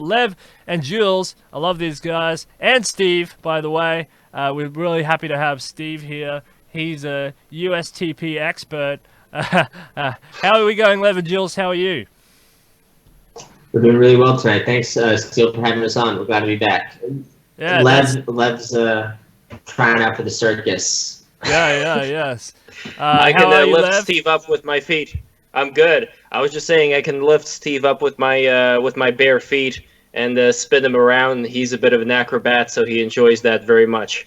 Lev and Jules. I love these guys. And Steve, by the way. We're really happy to have Steve here. He's a USTP expert. How are we going, Lev and Jules? How are you? We're doing really well tonight. Thanks, Steele, for having us on. We're glad to be back. Yeah, that's Lev's trying out for the circus. yes. I How can are you, lift Lev? Steve up with my feet. I'm good. I was just saying I can lift Steve up with my bare feet and spin him around. He's a bit of an acrobat, so he enjoys that very much.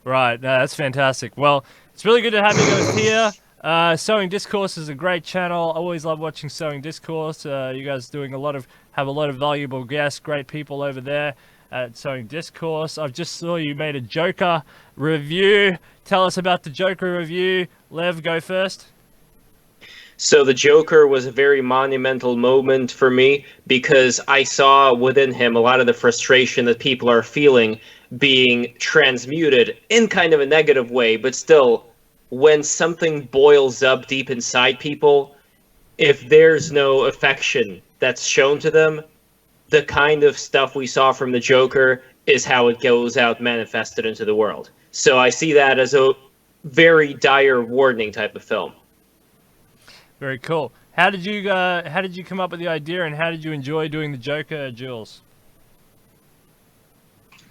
Right, no, that's fantastic. Well, it's really good to have you guys here. Sewing Discourse is a great channel. I always love watching Sewing Discourse. You guys have a lot of valuable guests, great people over there at Sewing Discourse. I've just saw you made a Joker review. Tell us about the Joker review. Lev, go first. So the Joker was a very monumental moment for me because I saw within him a lot of the frustration that people are feeling being transmuted in kind of a negative way, but still, when something boils up deep inside people, if there's no affection that's shown to them, the kind of stuff we saw from the Joker is how it goes out manifested into the world. So I see that as a very dire warning type of film. Very cool. How did you come up with the idea, and how did you enjoy doing the Joker, Jules?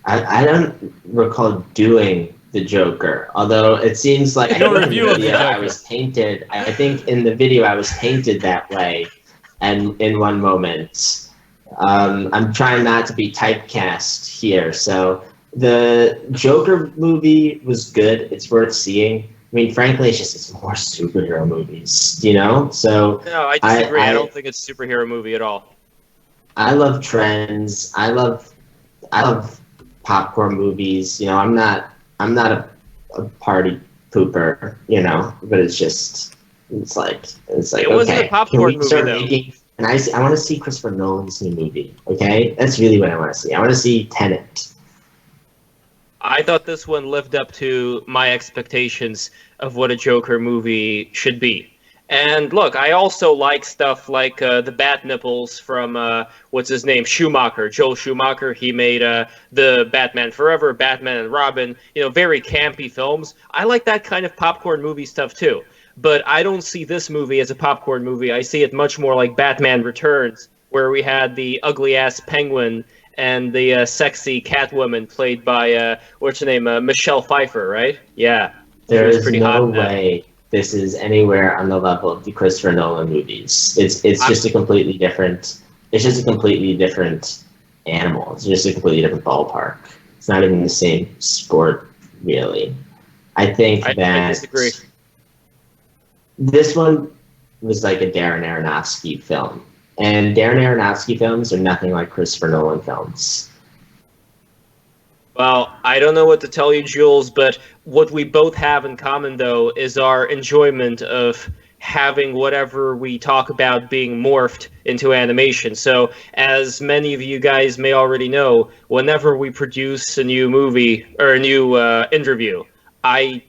I don't recall doing the Joker, although it seems like I Your think in review the of the video I Joker. was painted. I think in the video I was painted that way, and in one moment, I'm trying not to be typecast here. So the Joker movie was good. It's worth seeing. I mean, frankly, it's more superhero movies, you know. So No, I disagree. I don't think it's a superhero movie at all. I love trends. I love popcorn movies. You know, I'm not a party pooper, you know, but it's like It wasn't a okay, can popcorn we movie start though. making? And I want to see Christopher Nolan's new movie. Okay, that's really what I want to see. I want to see Tenet. I thought this one lived up to my expectations of what a Joker movie should be. And look, I also like stuff like the Bat Nipples from what's his name, Schumacher, Joel Schumacher. He made the Batman Forever, Batman and Robin. You know, very campy films. I like that kind of popcorn movie stuff too. But I don't see this movie as a popcorn movie. I see it much more like Batman Returns, where we had the ugly ass Penguin and the sexy Catwoman played by what's her name, Michelle Pfeiffer, right? Yeah, she There was is pretty no hot in that. way this is anywhere on the level of the Christopher Nolan movies. It's I, just a completely different. It's just a completely different animal. It's just a completely different ballpark. It's not even the same sport, really. I think I that disagree. this one was like a Darren Aronofsky film, and Darren Aronofsky films are nothing like Christopher Nolan films. Well, I don't know what to tell you, Jules, but what we both have in common, though, is our enjoyment of having whatever we talk about being morphed into animation. So, as many of you guys may already know, whenever we produce a new movie or a new interview, I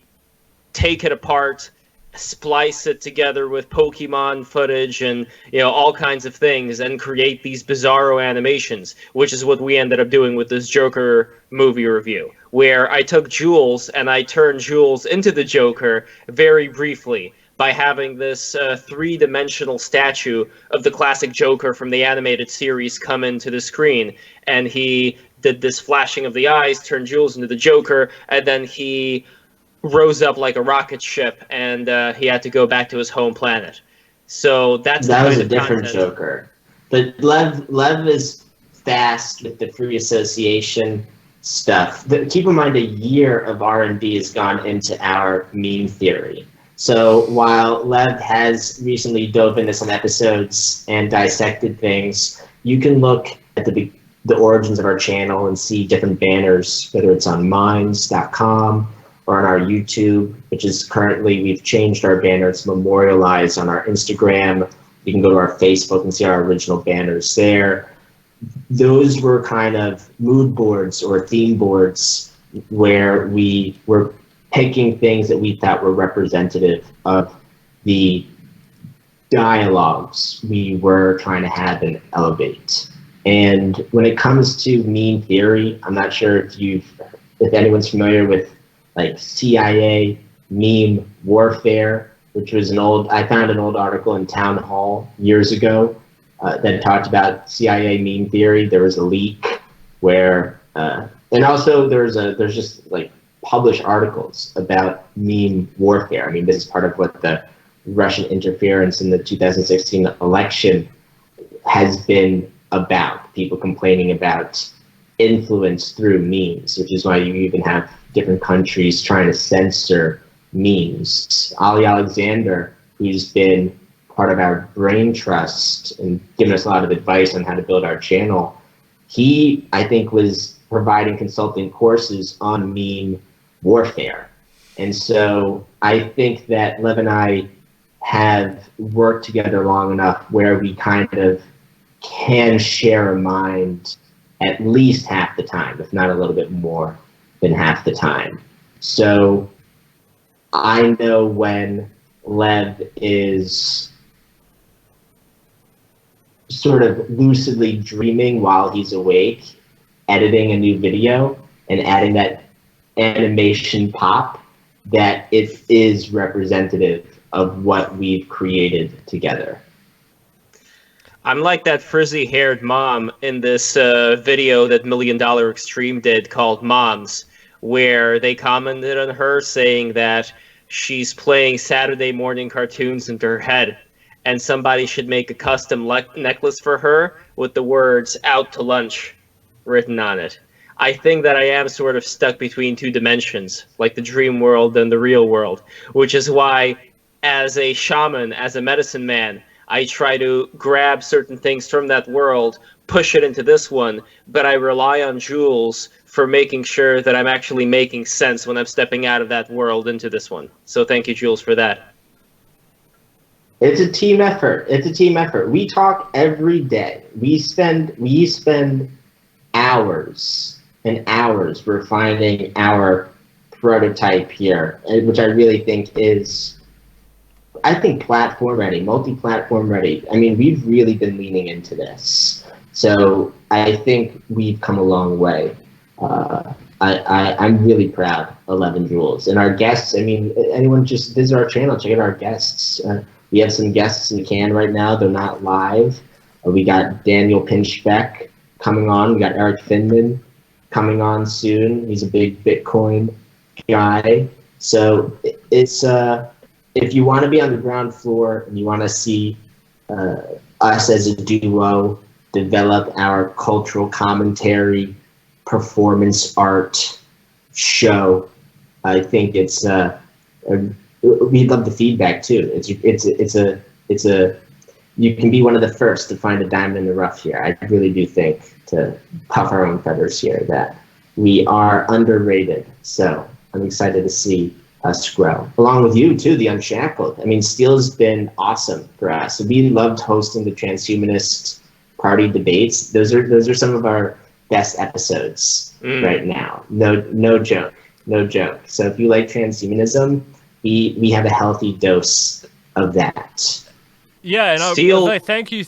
take it apart, splice it together with Pokemon footage and all kinds of things, and create these bizarro animations, which is what we ended up doing with this Joker movie review, where I took Jules and I turned Jules into the Joker very briefly by having this three-dimensional statue of the classic Joker from the animated series come into the screen, and he did this flashing of the eyes, turned Jules into the Joker, and then he rose up like a rocket ship, and he had to go back to his home planet. So that's the That was kind a of different content. Joker. But Lev is fast with the free association stuff. Keep in mind, a year of R&D has gone into our meme theory. So while Lev has recently dove into some episodes and dissected things, you can look at the origins of our channel and see different banners, whether it's on minds.com or on our YouTube, which is currently, we've changed our banner. It's memorialized on our Instagram. You can go to our Facebook and see our original banners there. Those were kind of mood boards or theme boards where we were picking things that we thought were representative of the dialogues we were trying to have and elevate. And when it comes to meme theory, I'm not sure if anyone's familiar with like CIA meme warfare, which was I found an old article in Town Hall years ago that talked about CIA meme theory. There was a leak where, and also there's just like published articles about meme warfare. I mean, this is part of what the Russian interference in the 2016 election has been about. People complaining about influence through memes, which is why you even have different countries trying to censor memes. Ali Alexander, who's been part of our brain trust and given us a lot of advice on how to build our channel, he, I think, was providing consulting courses on meme warfare. And so I think that Lev and I have worked together long enough where we kind of can share a mind at least half the time, if not a little bit more than half the time. So I know when Lev is sort of lucidly dreaming while he's awake, editing a new video and adding that animation pop, that it is representative of what we've created together. I'm like that frizzy-haired mom in this video that $1 Million Extreme did called Moms, where they commented on her saying that she's playing Saturday morning cartoons into her head, and somebody should make a custom necklace for her with the words "out to lunch" written on it. I think that I am sort of stuck between two dimensions, like the dream world and the real world, which is why, as a shaman, as a medicine man, I try to grab certain things from that world, push it into this one, but I rely on Jules for making sure that I'm actually making sense when I'm stepping out of that world into this one. So thank you, Jules, for that. It's a team effort. It's a team effort. We talk every day. We spend hours and hours refining our prototype here, which I really think is, platform ready, multi-platform ready. I mean, we've really been leaning into this. So I think we've come a long way. I'm really proud of Lev and Jules. And our guests, I mean, anyone just visit our channel, check out our guests. We have some guests in the can right now. They're not live. We got Daniel Pinchbeck coming on. We got Eric Finman coming on soon. He's a big Bitcoin guy. So it's if you want to be on the ground floor and you want to see us as a duo develop our cultural commentary, performance art show, I think it's we'd love the feedback too. It's a you can be one of the first to find a diamond in the rough here. I really do think, to puff our own feathers here, that we are underrated. So I'm excited to see us grow, along with you too, the Unshackled. I mean, Steele's been awesome for us. We loved hosting the transhumanist-party debates. Those are some of our best episodes right now. No joke. So if you like transhumanism, we have a healthy dose of that. Yeah, and Steele, thank you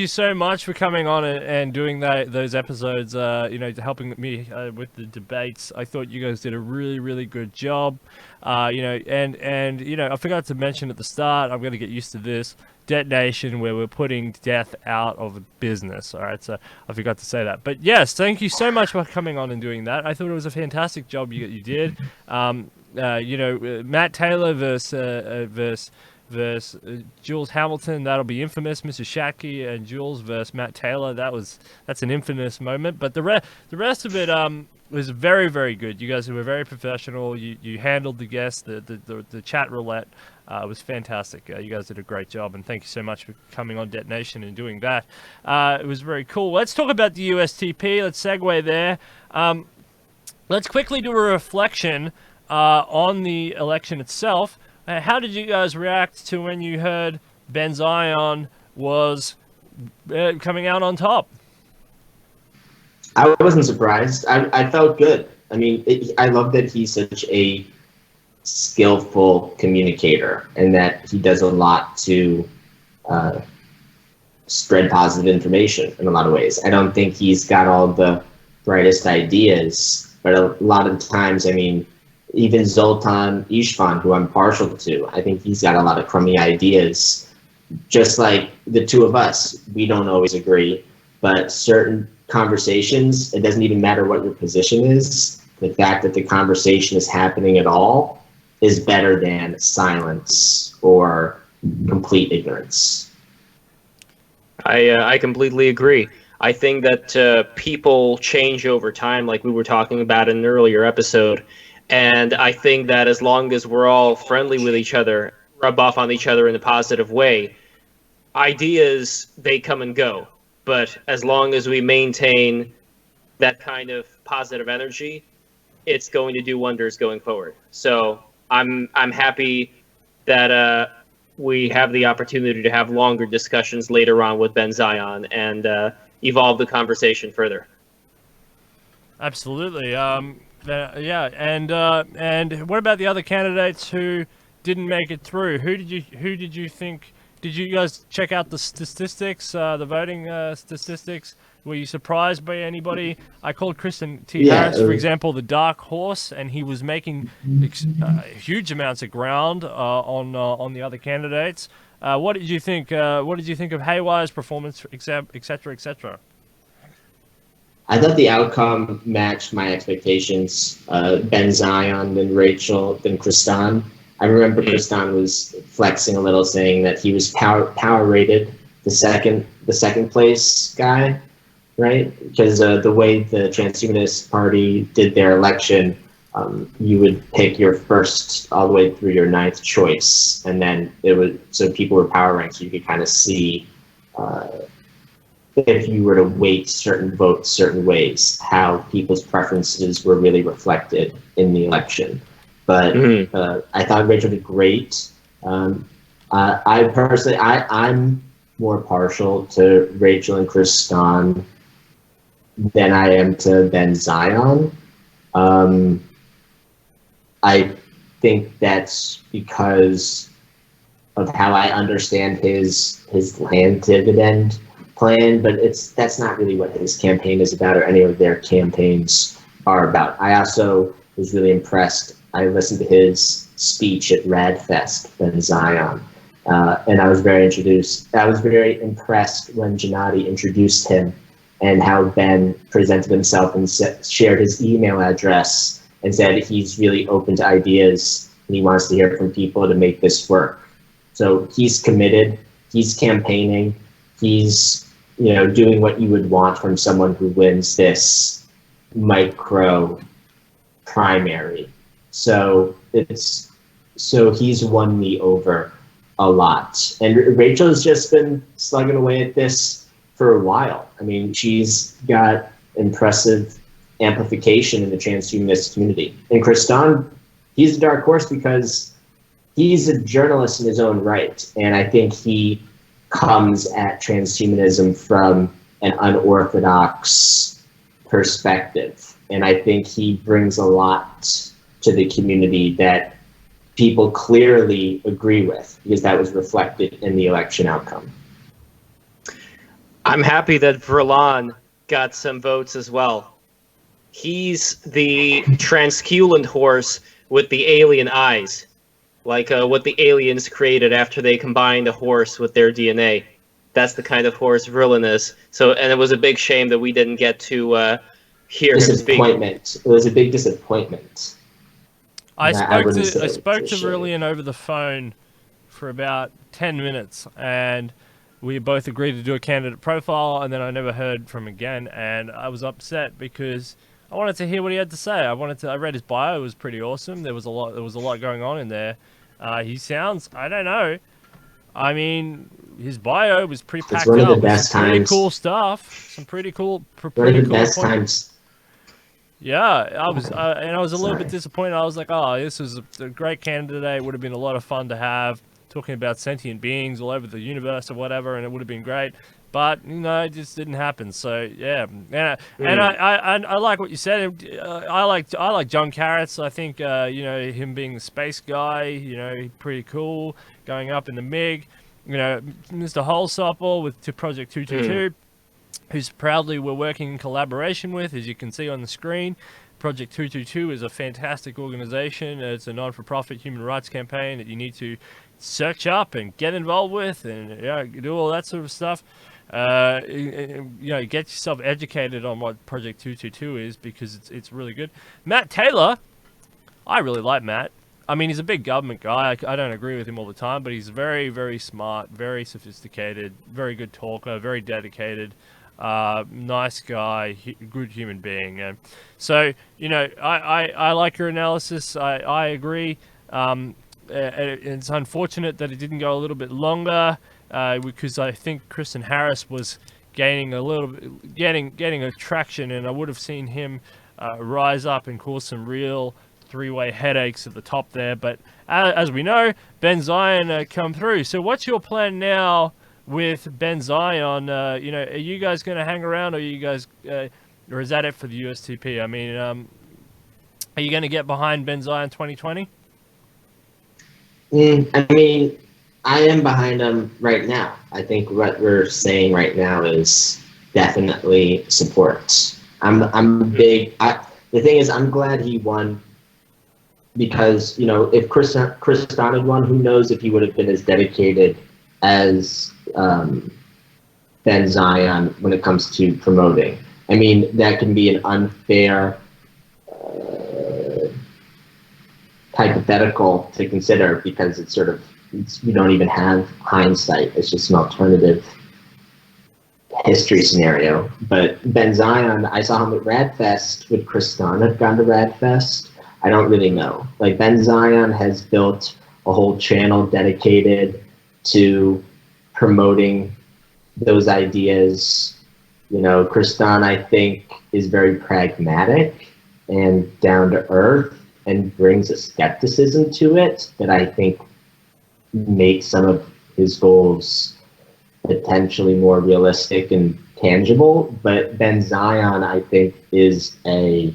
so much for coming on and doing those episodes. Helping me with the debates. I thought you guys did a really good job. I forgot to mention at the start. I'm going to get used to this. Detonation, where we're putting death out of business. All right, so I forgot to say that. But yes, thank you so much for coming on and doing that. I thought it was a fantastic job you did. Matt Taylor versus Jules Hamilton, that'll be infamous. Mr. Shacky and Jules versus Matt Taylor, that's an infamous moment. But the rest of it was very good. You guys were very professional. You handled the guests. The chat roulette was fantastic. You guys did a great job, and thank you so much for coming on Detonation and doing that. It was very cool. Let's talk about the USTP. Let's segue there. Let's quickly do a reflection on the election itself. How did you guys react to when you heard Ben Zion was coming out on top? I wasn't surprised. I felt good. I mean, I love that he's such a skillful communicator and that he does a lot to spread positive information in a lot of ways. I don't think he's got all the brightest ideas, but a lot of times, I mean, even Zoltan Ishvan, who I'm partial to, I think he's got a lot of crummy ideas. Just like the two of us, we don't always agree, but certain conversations, it doesn't even matter what your position is. The fact that the conversation is happening at all is better than silence or complete ignorance. I completely agree. I think that people change over time, like we were talking about in an earlier episode. And I think that as long as we're all friendly with each other, rub off on each other in a positive way, ideas, they come and go. But as long as we maintain that kind of positive energy, it's going to do wonders going forward. So I'm happy that we have the opportunity to have longer discussions later on with Ben Zion and evolve the conversation further. Absolutely. Yeah, and what about the other candidates who didn't make it through? Who did you think? Did you guys check out the statistics, the voting statistics? Were you surprised by anybody? I called Kristen T. Harris, for example, the dark horse, and he was making huge amounts of ground on the other candidates. What did you think? What did you think of Haywire's performance, etc., etc.? I thought the outcome matched my expectations. Ben Zion, then Rachel, then Kristan. I remember Kristan was flexing a little, saying that he was power rated the second place guy, right? Because the way the transhumanist-party did their election, you would pick your first all the way through your ninth choice, and then so people were power ranked, so you could kind of see if you were to weight certain votes certain ways, how people's preferences were really reflected in the election. But I thought Rachel did great. I personally, I'm more partial to Rachel and Kristan than I am to Ben Zion. I think that's because of how I understand his land dividend plan, but that's not really what his campaign is about, or any of their campaigns are about. I also was really impressed. I listened to his speech at RadFest, Ben Zion, and I was very impressed when Gennady introduced him and how Ben presented himself and shared his email address and said he's really open to ideas and he wants to hear from people to make this work. So he's committed, he's campaigning, he's doing what you would want from someone who wins this micro primary. So he's won me over a lot. And Rachel's just been slugging away at this for a while. I mean, she's got impressive amplification in the transhumanist community. And Kristan, he's a dark horse because he's a journalist in his own right. And I think he comes at transhumanism from an unorthodox perspective. And I think he brings a lot to the community that people clearly agree with, because that was reflected in the election outcome. I'm happy that Verlan got some votes as well. He's the transhuman horse with the alien eyes, like what the aliens created after they combined a horse with their DNA. That's the kind of horse Verlan is. So, and it was a big shame that we didn't get to hear him speak. It was a big disappointment. I spoke to Verlan over the phone for about 10 minutes, and we both agreed to do a candidate profile, and then I never heard from him again, and I was upset because I wanted to hear what he had to say. I read his bio; it was pretty awesome. There was a lot going on in there. He sounds, I don't know. I mean, his bio was pretty packed up. It's one of the best times. Pretty cool stuff. Some pretty cool. One of the best times. Yeah, I was a little bit disappointed. I was like, oh, this was a great candidate. It would have been a lot of fun to have, talking about sentient beings all over the universe or whatever, and it would have been great. But it just didn't happen. So yeah, and I like what you said. I like John Carrots. I think him being the space guy, pretty cool, going up in the MiG. Mr. Holsopple to Project 222, who's proudly we're working in collaboration with, as you can see on the screen. Project 222 is a fantastic organization. It's a non-for-profit human rights campaign that you need to search up and get involved with, and do all that sort of stuff. Get yourself educated on what Project 222 is, because it's really good. Matt Taylor, I really like Matt. I mean, he's a big government guy. I don't agree with him all the time, but he's very, very smart, very sophisticated, very good talker, very dedicated, nice guy, good human being. And so, I like your analysis. I agree. It's unfortunate that it didn't go a little bit longer, because I think Kristen Harris was gaining a traction, and I would have seen him rise up and cause some real three-way headaches at the top there. But as we know, Ben Zion come through. So what's your plan now with Ben Zion? Are you guys going to hang around, or or is that it for the USTP? I mean, are you going to get behind Ben Zion 2020? I mean, I am behind him right now. I think what we're saying right now is definitely support. I'm big. The thing is, I'm glad he won, because if Chris had won, who knows if he would have been as dedicated as Ben Zion when it comes to promoting. I mean, that can be an unfair hypothetical to consider, because we don't even have hindsight. It's just an alternative history scenario. But Ben Zion, I saw him at Radfest. Would Chris Dunn have gone to Radfest? I don't really know. Like, Ben Zion has built a whole channel dedicated to promoting those ideas. Chris Dunn, I think, is very pragmatic and down to earth, and brings a skepticism to it that I think makes some of his goals potentially more realistic and tangible. But Ben Zion, I think, is a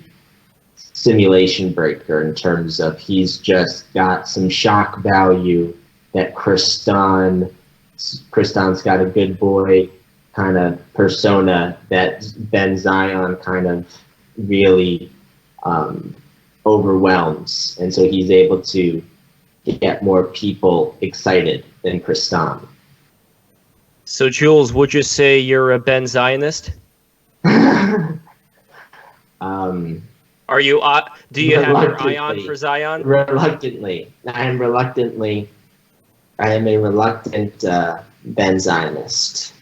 simulation breaker in terms of he's just got some shock value that Chris Dunn's got a good boy kind of persona that Ben Zion kind of really overwhelms, and so he's able to get more people excited than Chris Dunn. So, Jules, would you say you're a Ben Zionist? Are you? Do you have your eye on for Zion? Reluctantly, I am a reluctant Ben Zionist.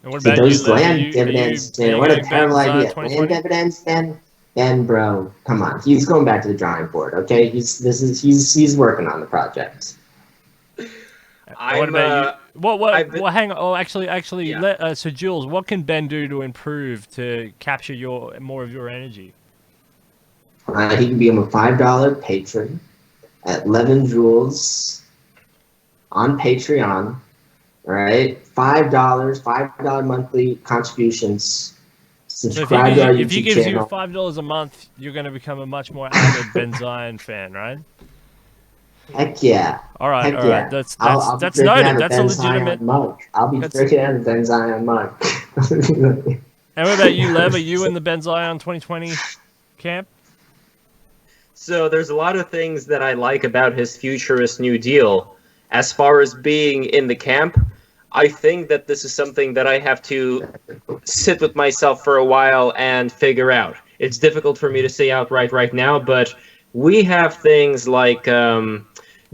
And what about those you, land dividends, man? What a terrible idea. Land dividends, Ben, bro, come on. He's going back to the drawing board. Okay, he's working on the project. What about you? Hang on. Oh, actually, yeah. So Jules, what can Ben do to improve to capture more of your energy? He can become a $5 patron at 11 Jules on Patreon. All right, $5 monthly contributions. Subscribe to our YouTube channel. If he gives you $5 a month, you're going to become a much more avid Ben Zion fan, right? Heck yeah! All right. That's I'll noted. That's a legitimate mug. I'll be drinking out of the Ben Zion mug. And what about you, Lev? Are you in the Ben Zion 2020 camp? So there's a lot of things that I like about his futurist New Deal. As far as being in the camp, I think that this is something that I have to sit with myself for a while and figure out. It's difficult for me to say outright right now, but we have things like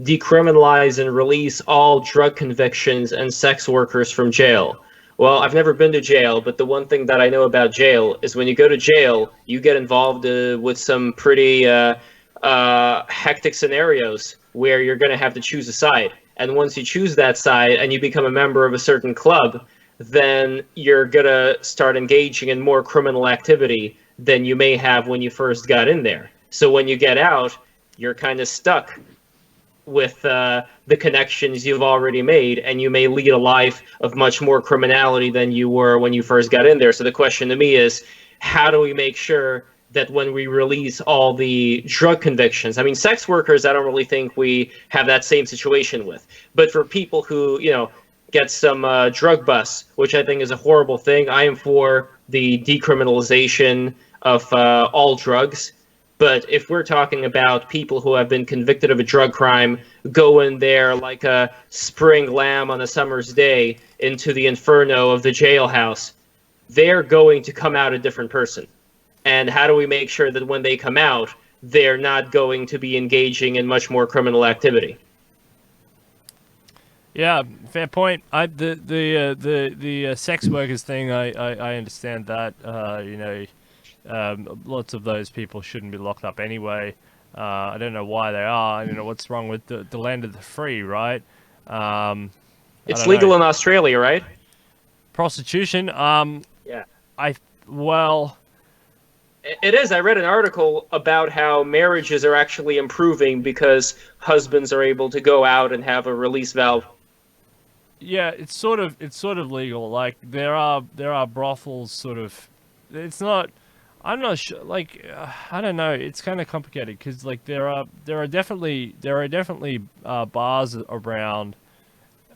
decriminalize and release all drug convictions and sex workers from jail. Well, I've never been to jail, but the one thing that I know about jail is when you go to jail, you get involved with some pretty hectic scenarios where you're going to have to choose a side. And once you choose that side and you become a member of a certain club, then you're going to start engaging in more criminal activity than you may have when you first got in there. So when you get out, you're kind of stuck with the connections you've already made, and you may lead a life of much more criminality than you were when you first got in there. So the question to me is, how do we make sure that when we release all the drug convictions, I mean, sex workers, I don't really think we have that same situation with. But for people who, get some drug busts, which I think is a horrible thing, I am for the decriminalization of all drugs. But if we're talking about people who have been convicted of a drug crime, go in there like a spring lamb on a summer's day into the inferno of the jailhouse, they're going to come out a different person. And how do we make sure that when they come out, they're not going to be engaging in much more criminal activity? Yeah, fair point. The sex workers thing, I understand that. Lots of those people shouldn't be locked up anyway. I don't know why they are. What's wrong with the land of the free, right? It's legal in Australia, right? Prostitution. Yeah. Well. It is. I read an article about how marriages are actually improving because husbands are able to go out and have a release valve. Yeah, it's sort of legal. Like there are brothels. Sort of. It's not. I'm not sure. Like I don't know. It's kind of complicated because like there are definitely bars around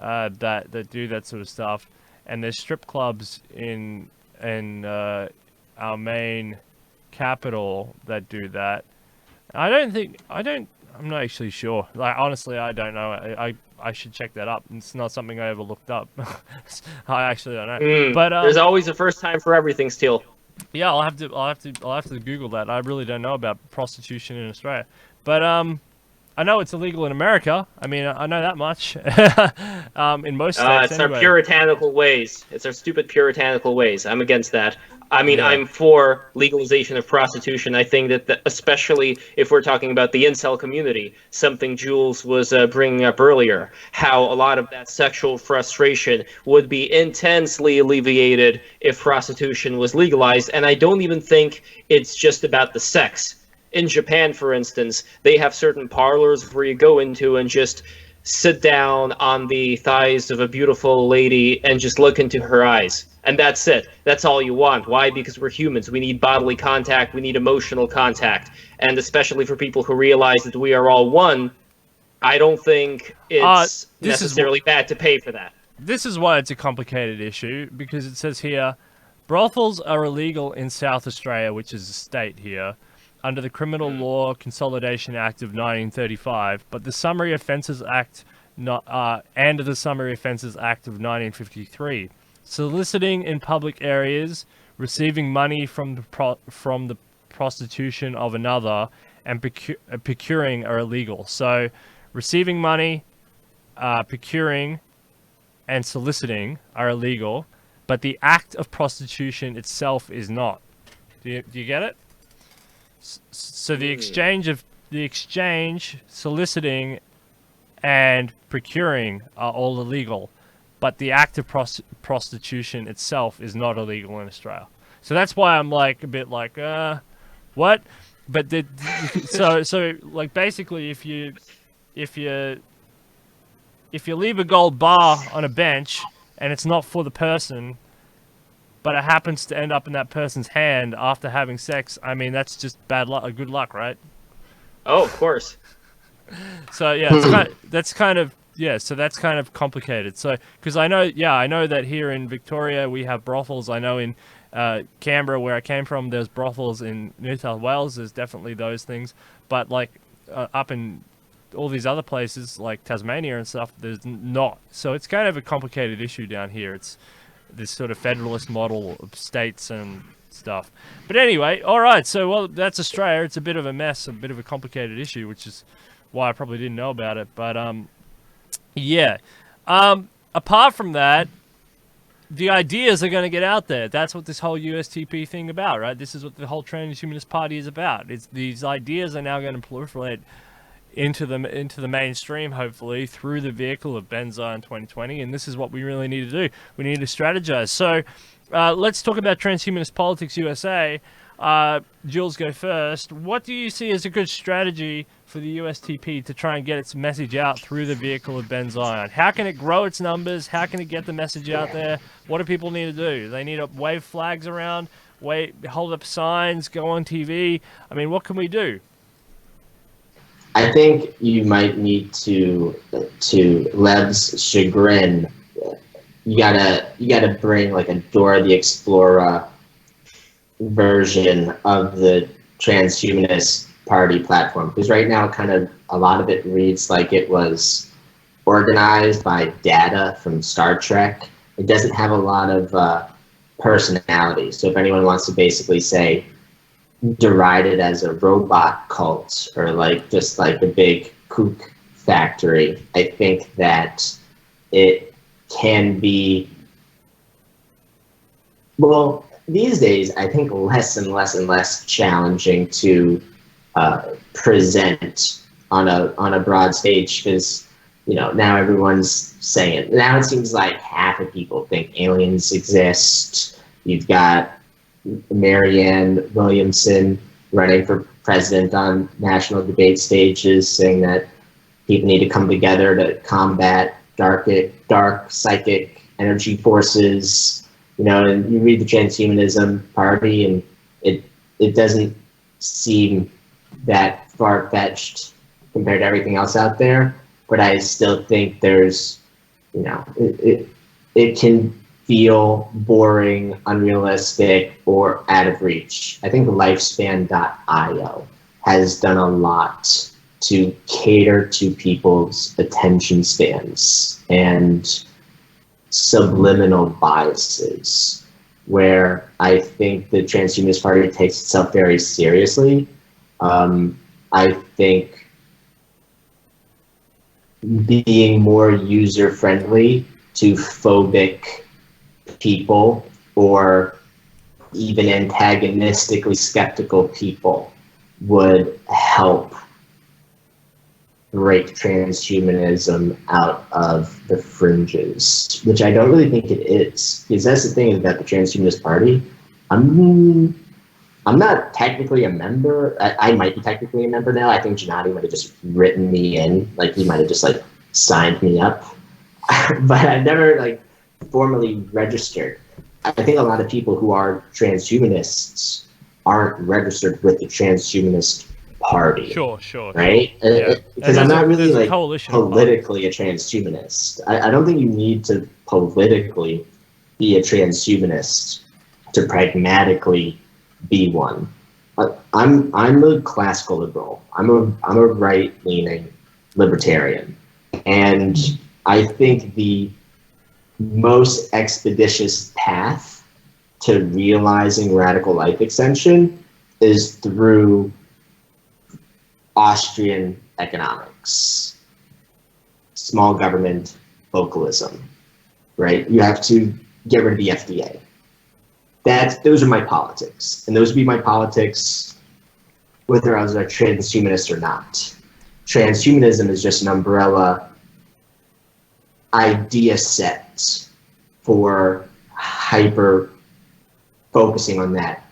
that do that sort of stuff, and there's strip clubs in our main capital that do that. I'm not actually sure. Like honestly, I don't know. I should check that up. It's not something I ever looked up. I actually don't know. But there's always a first time for everything, Steele. Yeah, I'll have to Google that. I really don't know about prostitution in Australia, but I know it's illegal in America. I mean, I know that much. In most states, it's anyway. our puritanical ways. It's our stupid puritanical ways. I'm against that. I mean, Yeah. I'm for legalization of prostitution. I think that especially if we're talking about the incel community, something Jules was bringing up earlier, how a lot of that sexual frustration would be intensely alleviated if prostitution was legalized. And I don't even think it's just about the sex. In Japan, for instance, they have certain parlors where you go into and just sit down on the thighs of a beautiful lady and just look into her eyes. And that's it. That's all you want. Why? Because we're humans. We need bodily contact. We need emotional contact. And especially for people who realize that we are all one, I don't think it's necessarily bad to pay for that. This is why it's a complicated issue, because it says here, brothels are illegal in South Australia, which is a state here, under the Criminal Law Consolidation Act of 1935, but the Summary Offences Act and the Summary Offences Act of 1953. Soliciting in public areas, receiving money from the prostitution of another, and procuring are illegal. So, receiving money, procuring, and soliciting are illegal, but the act of prostitution itself is not. Do you get it? So the exchange, soliciting, and procuring are all illegal, but the act of prostitution itself is not illegal in Australia. So that's why I'm like a bit like, what? But so like basically, if you leave a gold bar on a bench and it's not for the person, but it happens to end up in that person's hand after having sex, I mean that's just bad luck, good luck, right? Oh, of course. So yeah, that's kind of complicated. So because I know that here in Victoria we have brothels. I know in Canberra, where I came from, there's brothels. In New South Wales, there's definitely those things. But like up in all these other places like Tasmania and stuff, there's not. So it's kind of a complicated issue down here. It's this sort of federalist model of states and stuff. But anyway, all right. So well, that's Australia. It's a bit of a mess, a bit of a complicated issue, which is why I probably didn't know about it. But yeah. Apart from that, the ideas are going to get out there. That's what this whole USTP thing about, right? This is what the whole transhumanist-party is about. It's these ideas are now going to proliferate into the mainstream, hopefully, through the vehicle of Benzo in 2020, and this is what we really need to do. We need to strategize. So let's talk about Transhumanist Politics USA. Jules, go first. What do you see as a good strategy for the USTP to try and get its message out through the vehicle of Ben Zion? How can it grow its numbers? How can it get the message out there? What do people need to do? They need to wave flags around? wait, hold up signs, go on TV? I mean, what can we do? I think you might need to Lev's chagrin, you gotta bring like a Dora the Explorer version of the transhumanist party platform, because right now kind of a lot of it reads like it was organized by data from Star Trek. It doesn't have a lot of personality. So if anyone wants to basically say deride it as a robot cult or like just like a big kook factory, I think that it can be, well, these days I think less and less and less challenging to present on a broad stage, because now everyone's saying it. Now it seems like half of people think aliens exist. You've got Marianne Williamson running for president on national debate stages, saying that people need to come together to combat dark psychic energy forces. And you read the Transhumanism Party, and it doesn't seem that far fetched compared to everything else out there. But I still think there's, it can feel boring, unrealistic, or out of reach. I think lifespan.io has done a lot to cater to people's attention spans and subliminal biases, where I think the Transhumanist Party takes itself very seriously. I think being more user-friendly to phobic people or even antagonistically skeptical people would help break transhumanism out of the fringes, which I don't really think it is, because that's the thing about the Transhumanist Party. I'm not technically a member. I might be technically a member now. I think Gennady might have just written me in, like he might have just like signed me up, but I've never like formally registered. I think a lot of people who are transhumanists aren't registered with the Transhumanist Party. Sure. Right? Yeah. Because I'm not really like politically a transhumanist. I don't think you need to politically be a transhumanist to pragmatically be one. I'm a classical liberal. I'm a right-leaning libertarian, and I think the most expeditious path to realizing radical life extension is through Austrian economics, small government, localism, right? You have to get rid of the FDA. Those are my politics, and those would be my politics whether I was a transhumanist or not. Transhumanism is just an umbrella idea set for hyper focusing on that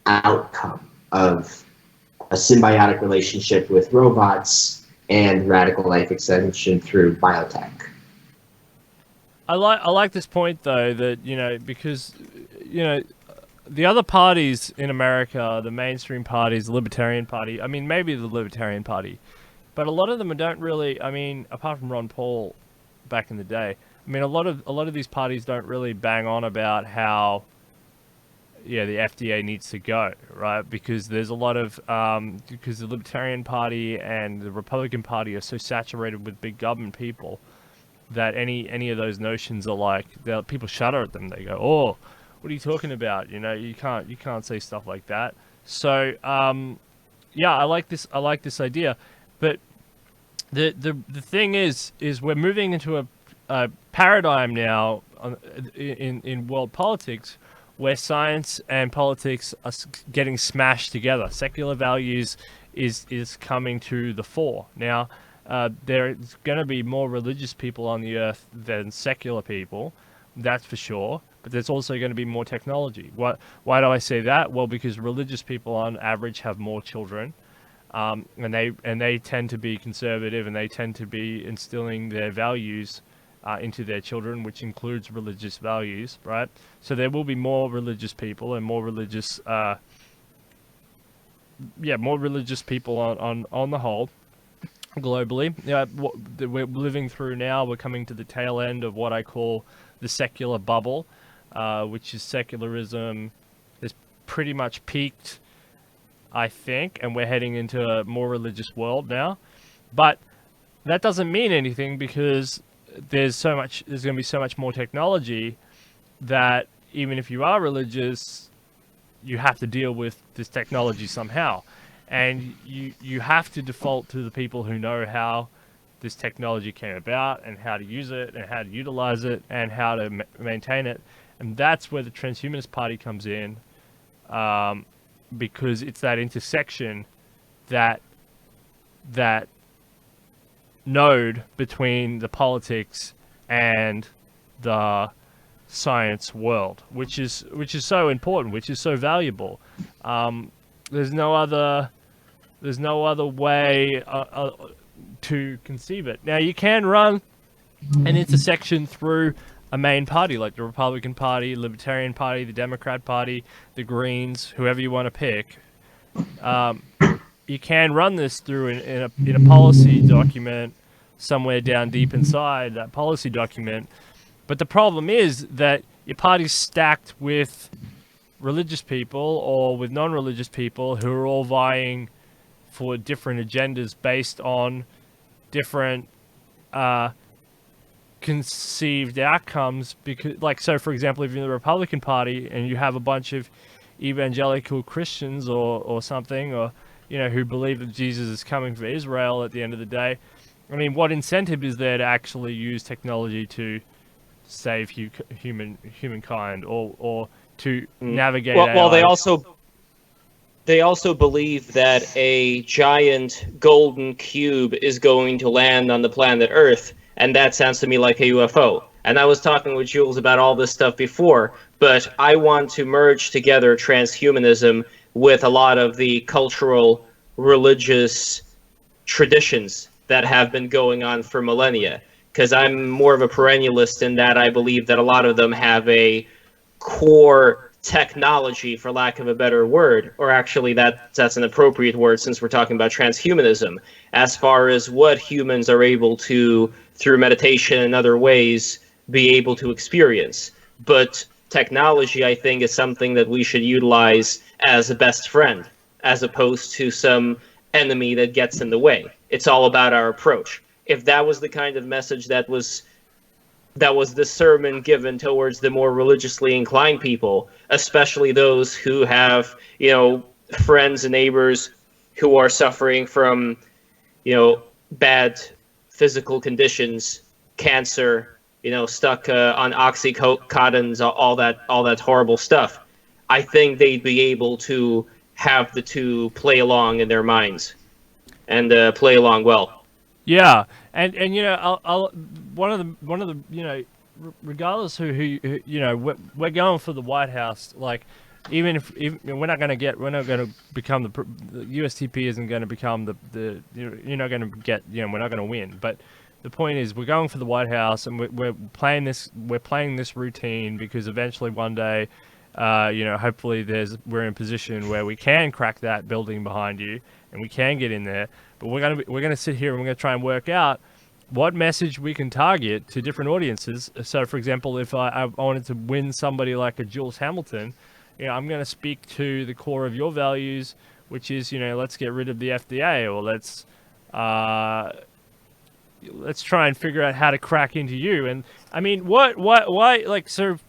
outcome of a symbiotic relationship with robots and radical life extension through biotech. I like this point though, that because the other parties in America, the mainstream parties, the Libertarian Party, I mean maybe the Libertarian Party, but a lot of them don't really, I mean, apart from Ron Paul back in the day, I mean a lot of these parties don't really bang on about how the FDA needs to go, right? Because there's a lot of because the Libertarian Party and the Republican Party are so saturated with big government people that any of those notions are like, people shudder at them. They go, "Oh, what are you talking about? You can't say stuff like that." So I like this idea, but the thing is we're moving into a paradigm now in world politics where science and politics are getting smashed together. Secular values is coming to the fore now. There's going to be more religious people on the earth than secular people, that's for sure. But there's also going to be more technology. Why do I say that? Well, because religious people on average have more children, and they tend to be conservative, and they tend to be instilling their values into their children, which includes religious values, right? So there will be more religious people and more religious, more religious people on the whole, globally. Yeah, what we're living through now, we're coming to the tail end of what I call the secular bubble, which is secularism has pretty much peaked, I think, and we're heading into a more religious world now. But that doesn't mean anything, because there's going to be so much more technology that even if you are religious, you have to deal with this technology somehow. And you have to default to the people who know how this technology came about and how to use it and how to utilize it and how to maintain it. And that's where the Transhumanist Party comes in, because it's that intersection, that node between the politics and the science world, which is so important, which is so valuable. There's no other way to conceive it. Now, you can run an intersection through a main party like the Republican Party, Libertarian Party, the Democrat Party, the Greens, whoever you want to pick. You can run this through in a policy document somewhere down deep inside that policy document. But the problem is that your party's stacked with religious people or with non-religious people who are all vying for different agendas based on different conceived outcomes. Because, like, so for example, if you're in the Republican Party and you have a bunch of evangelical Christians or something, or who believe that Jesus is coming for Israel at the end of the day, I mean, what incentive is there to actually use technology to save humankind or to navigate AI? Well, they also believe that a giant golden cube is going to land on the planet Earth, and that sounds to me like a UFO. And I was talking with Jules about all this stuff before, but I want to merge together transhumanism with a lot of the cultural, religious traditions that have been going on for millennia. Because I'm more of a perennialist in that I believe that a lot of them have a core technology, for lack of a better word, or actually that's an appropriate word since we're talking about transhumanism, as far as what humans are able to, through meditation and other ways, be able to experience. But technology, I think, is something that we should utilize as a best friend, as opposed to some enemy that gets in the way. It's all about our approach. If that was the kind of message that was the sermon given towards the more religiously inclined people, especially those who have, friends and neighbors who are suffering from, bad physical conditions, cancer, stuck on oxycontins, all that horrible stuff, I think they'd be able to have the two play along in their minds and play along well. Yeah, and I'll one of the regardless who we're going for the White House. Like, even if we're not going to become the USTP isn't going to become you're not going to get, we're not going to win. But the point is, we're going for the White House, and we're playing this routine because eventually one day, hopefully we're in a position where we can crack that building behind you and we can get in there. But we're gonna sit here and we're gonna try and work out what message we can target to different audiences. So, for example, if I wanted to win somebody like a Jules Hamilton, I'm gonna speak to the core of your values, which is, let's get rid of the FDA, or let's try and figure out how to crack into you. And I mean, why, like, so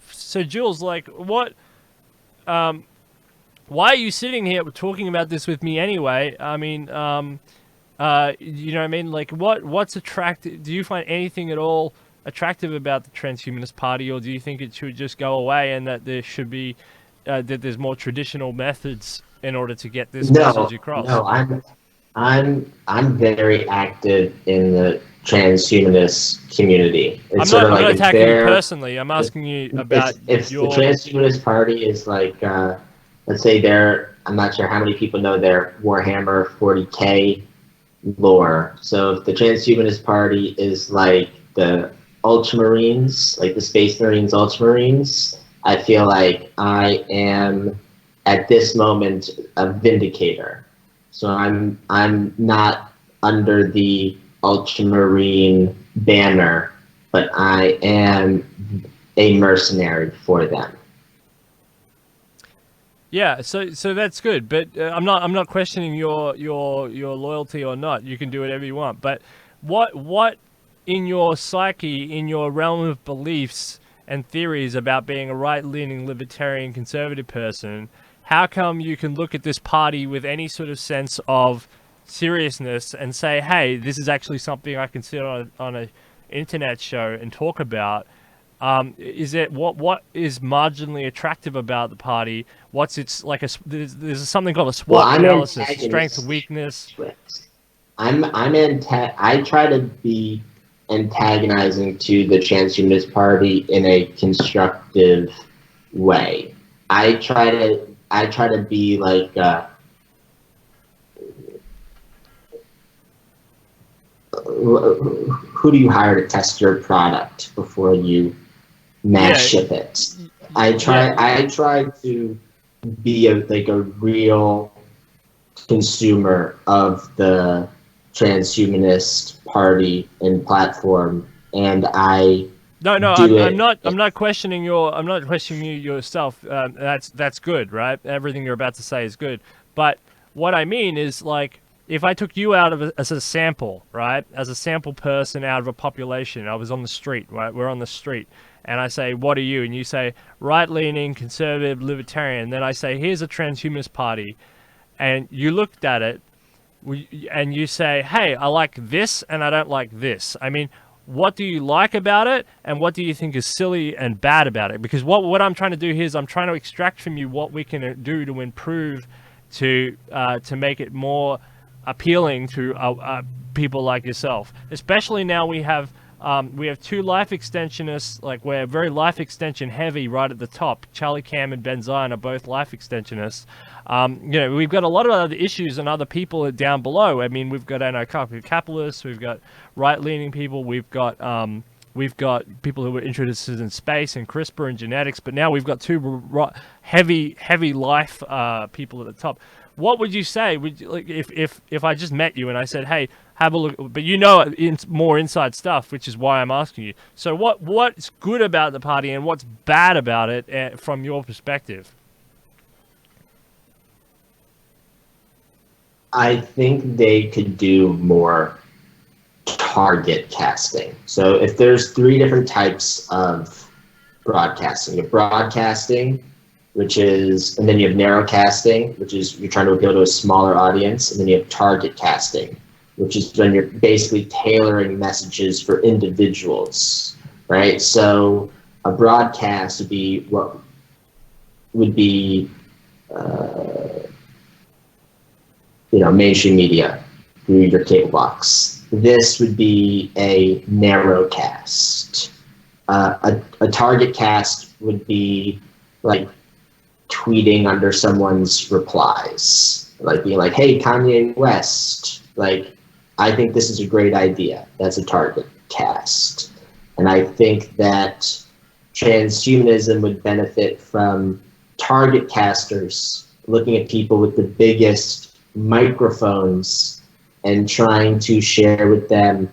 Jules, like, what, why are you sitting here talking about this with me anyway? I mean, you know what I mean? Like, what's attractive? Do you find anything at all attractive about the Transhumanist Party, or do you think it should just go away and that there should be, that there's more traditional methods in order to get this message across? No, I'm very active in the transhumanist community. It's I'm not attacking you personally. I'm asking you about if the Transhumanist Party is like, let's say I'm not sure how many people know their Warhammer 40K lore. So if the Transhumanist Party is like the Ultramarines, like the Space Marines Ultramarines, I feel like I am at this moment a vindicator. So I'm not under the Ultramarine banner, but I am a mercenary for them. Yeah, so that's good, but I'm not questioning your loyalty or not. You can do whatever you want, but what in your psyche, in your realm of beliefs and theories about being a right-leaning libertarian conservative person, how come you can look at this party with any sort of sense of seriousness and say, hey, this is actually something I can sit on a internet show and talk about? Is it what is marginally attractive about the party? What's its like there's something called a SWOT analysis: strength, weakness. I try to be antagonizing to the transhumanist party in a constructive way. I try to be like who do you hire to test your product before you mass ship it? I try to be a real consumer of the transhumanist party and platform, and I No, do I'm it. not. I'm not questioning I'm not questioning you yourself. That's good, right? Everything you're about to say is good. But what I mean is, like, if I took you out of as a sample, right, as a sample person out of a population, I was on the street, right? We're on the street, and I say, "What are you?" And you say, "Right-leaning, conservative, libertarian." Then I say, "Here's a transhumanist party," and you looked at it, and you say, hey, I like this and I don't like this. I mean, what do you like about it and what do you think is silly and bad about it? Because what I'm trying to do here is I'm trying to extract from you what we can do to improve to make it more appealing to people like yourself. Especially now we have two life extensionists, like we're very life extension heavy right at the top. Charlie Cam and Ben Zion are both life extensionists. We've got a lot of other issues and other people down below. I mean, we've got anarcho-capitalists, we've got right-leaning people, we've got people who are interested in space and CRISPR and genetics, but now we've got two heavy life people at the top. What would you say? Would you, like, if I just met you and I said, hey, have a look, but more inside stuff, which is why I'm asking you. So what's good about the party and what's bad about it from your perspective? I think they could do more target casting. So if there's three different types of broadcasting, you have broadcasting, which is, and then you have narrow casting, which is you're trying to appeal to a smaller audience, and then you have target casting, which is when you're basically tailoring messages for individuals, right? So a broadcast would be mainstream media through your cable box. This would be a narrow cast. A target cast would be like tweeting under someone's replies, like being like, hey, Kanye West, like, I think this is a great idea. That's a target cast. And I think that transhumanism would benefit from target casters looking at people with the biggest microphones and trying to share with them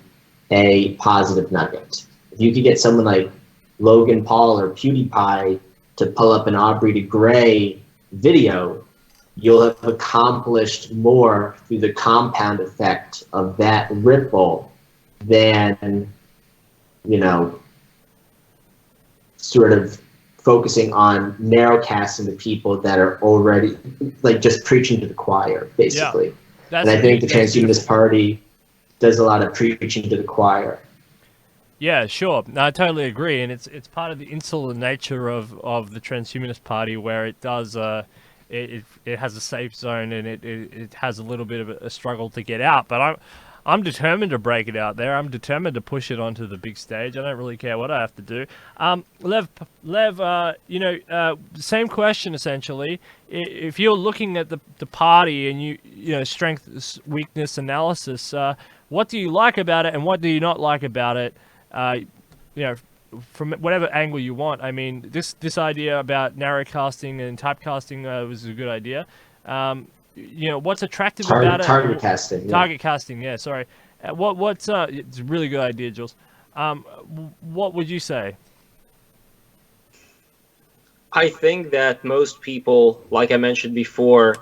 a positive nugget. If you could get someone like Logan Paul or PewDiePie to pull up an Aubrey de Grey video, you'll have accomplished more through the compound effect of that ripple than, sort of focusing on narrowcasting the people that are already like just preaching to the choir, basically. Yeah, and I think the transhumanist party does a lot of preaching to the choir. Yeah, sure. No, I totally agree, and it's part of the insular nature of the transhumanist party, where it does it has a safe zone and it has a little bit of a struggle to get out. But I'm determined to break it out there. I'm determined to push it onto the big stage. I don't really care what I have to do. Lev, same question essentially. If you're looking at the party and you strength weakness analysis, what do you like about it and what do you not like about it? you know, from whatever angle you want. I mean, this idea about narrow casting and typecasting was a good idea. You know, what's attractive about it? Target casting. Yeah. Target casting. Yeah, sorry. What's it's a really good idea, Jules. What would you say? I think that most people, like I mentioned before,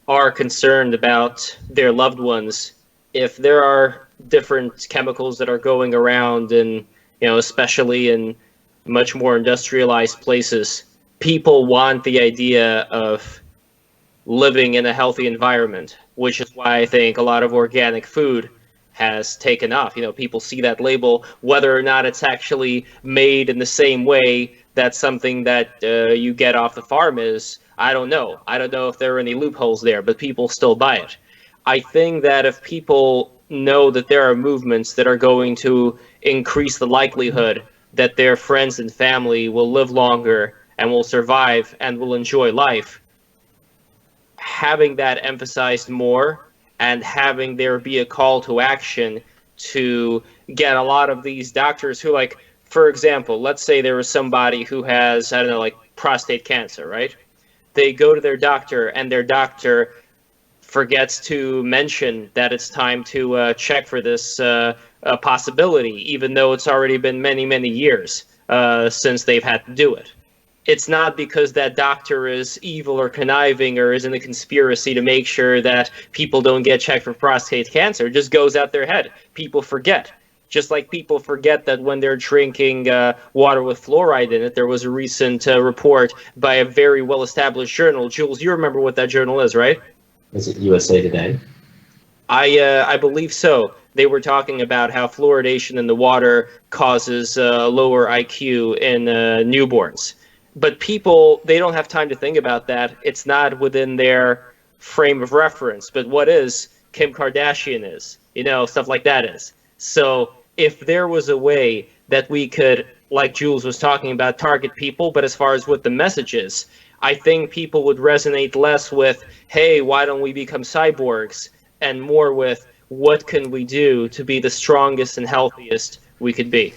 are concerned about their loved ones. If there are different chemicals that are going around, and especially in much more industrialized places, people want the idea of living in a healthy environment, which is why I think a lot of organic food has taken off. People see that label, whether or not it's actually made in the same way that something that you get off the farm is. I don't know. I don't know if there are any loopholes there, but people still buy it. I think that if people know that there are movements that are going to increase the likelihood that their friends and family will live longer and will survive and will enjoy life, having that emphasized more and having there be a call to action to get a lot of these doctors who, like, for example, let's say there was somebody who has, I don't know, like prostate cancer, right? They go to their doctor and their doctor forgets to mention that it's time to check for this possibility, even though it's already been many, many years since they've had to do it. It's not because that doctor is evil or conniving or is in a conspiracy to make sure that people don't get checked for prostate cancer. It just goes out their head. People forget. Just like people forget that when they're drinking water with fluoride in it. There was a recent report by a very well-established journal. Jules, you remember what that journal is, right? Is it USA Today? I believe so. They were talking about how fluoridation in the water causes lower IQ in newborns. But people, they don't have time to think about that. It's not within their frame of reference. But what is Kim Kardashian is, stuff like that is. So if there was a way that we could, like Jules was talking about, target people, but as far as what the message is, I think people would resonate less with, hey, why don't we become cyborgs? And more with, what can we do to be the strongest and healthiest we could be?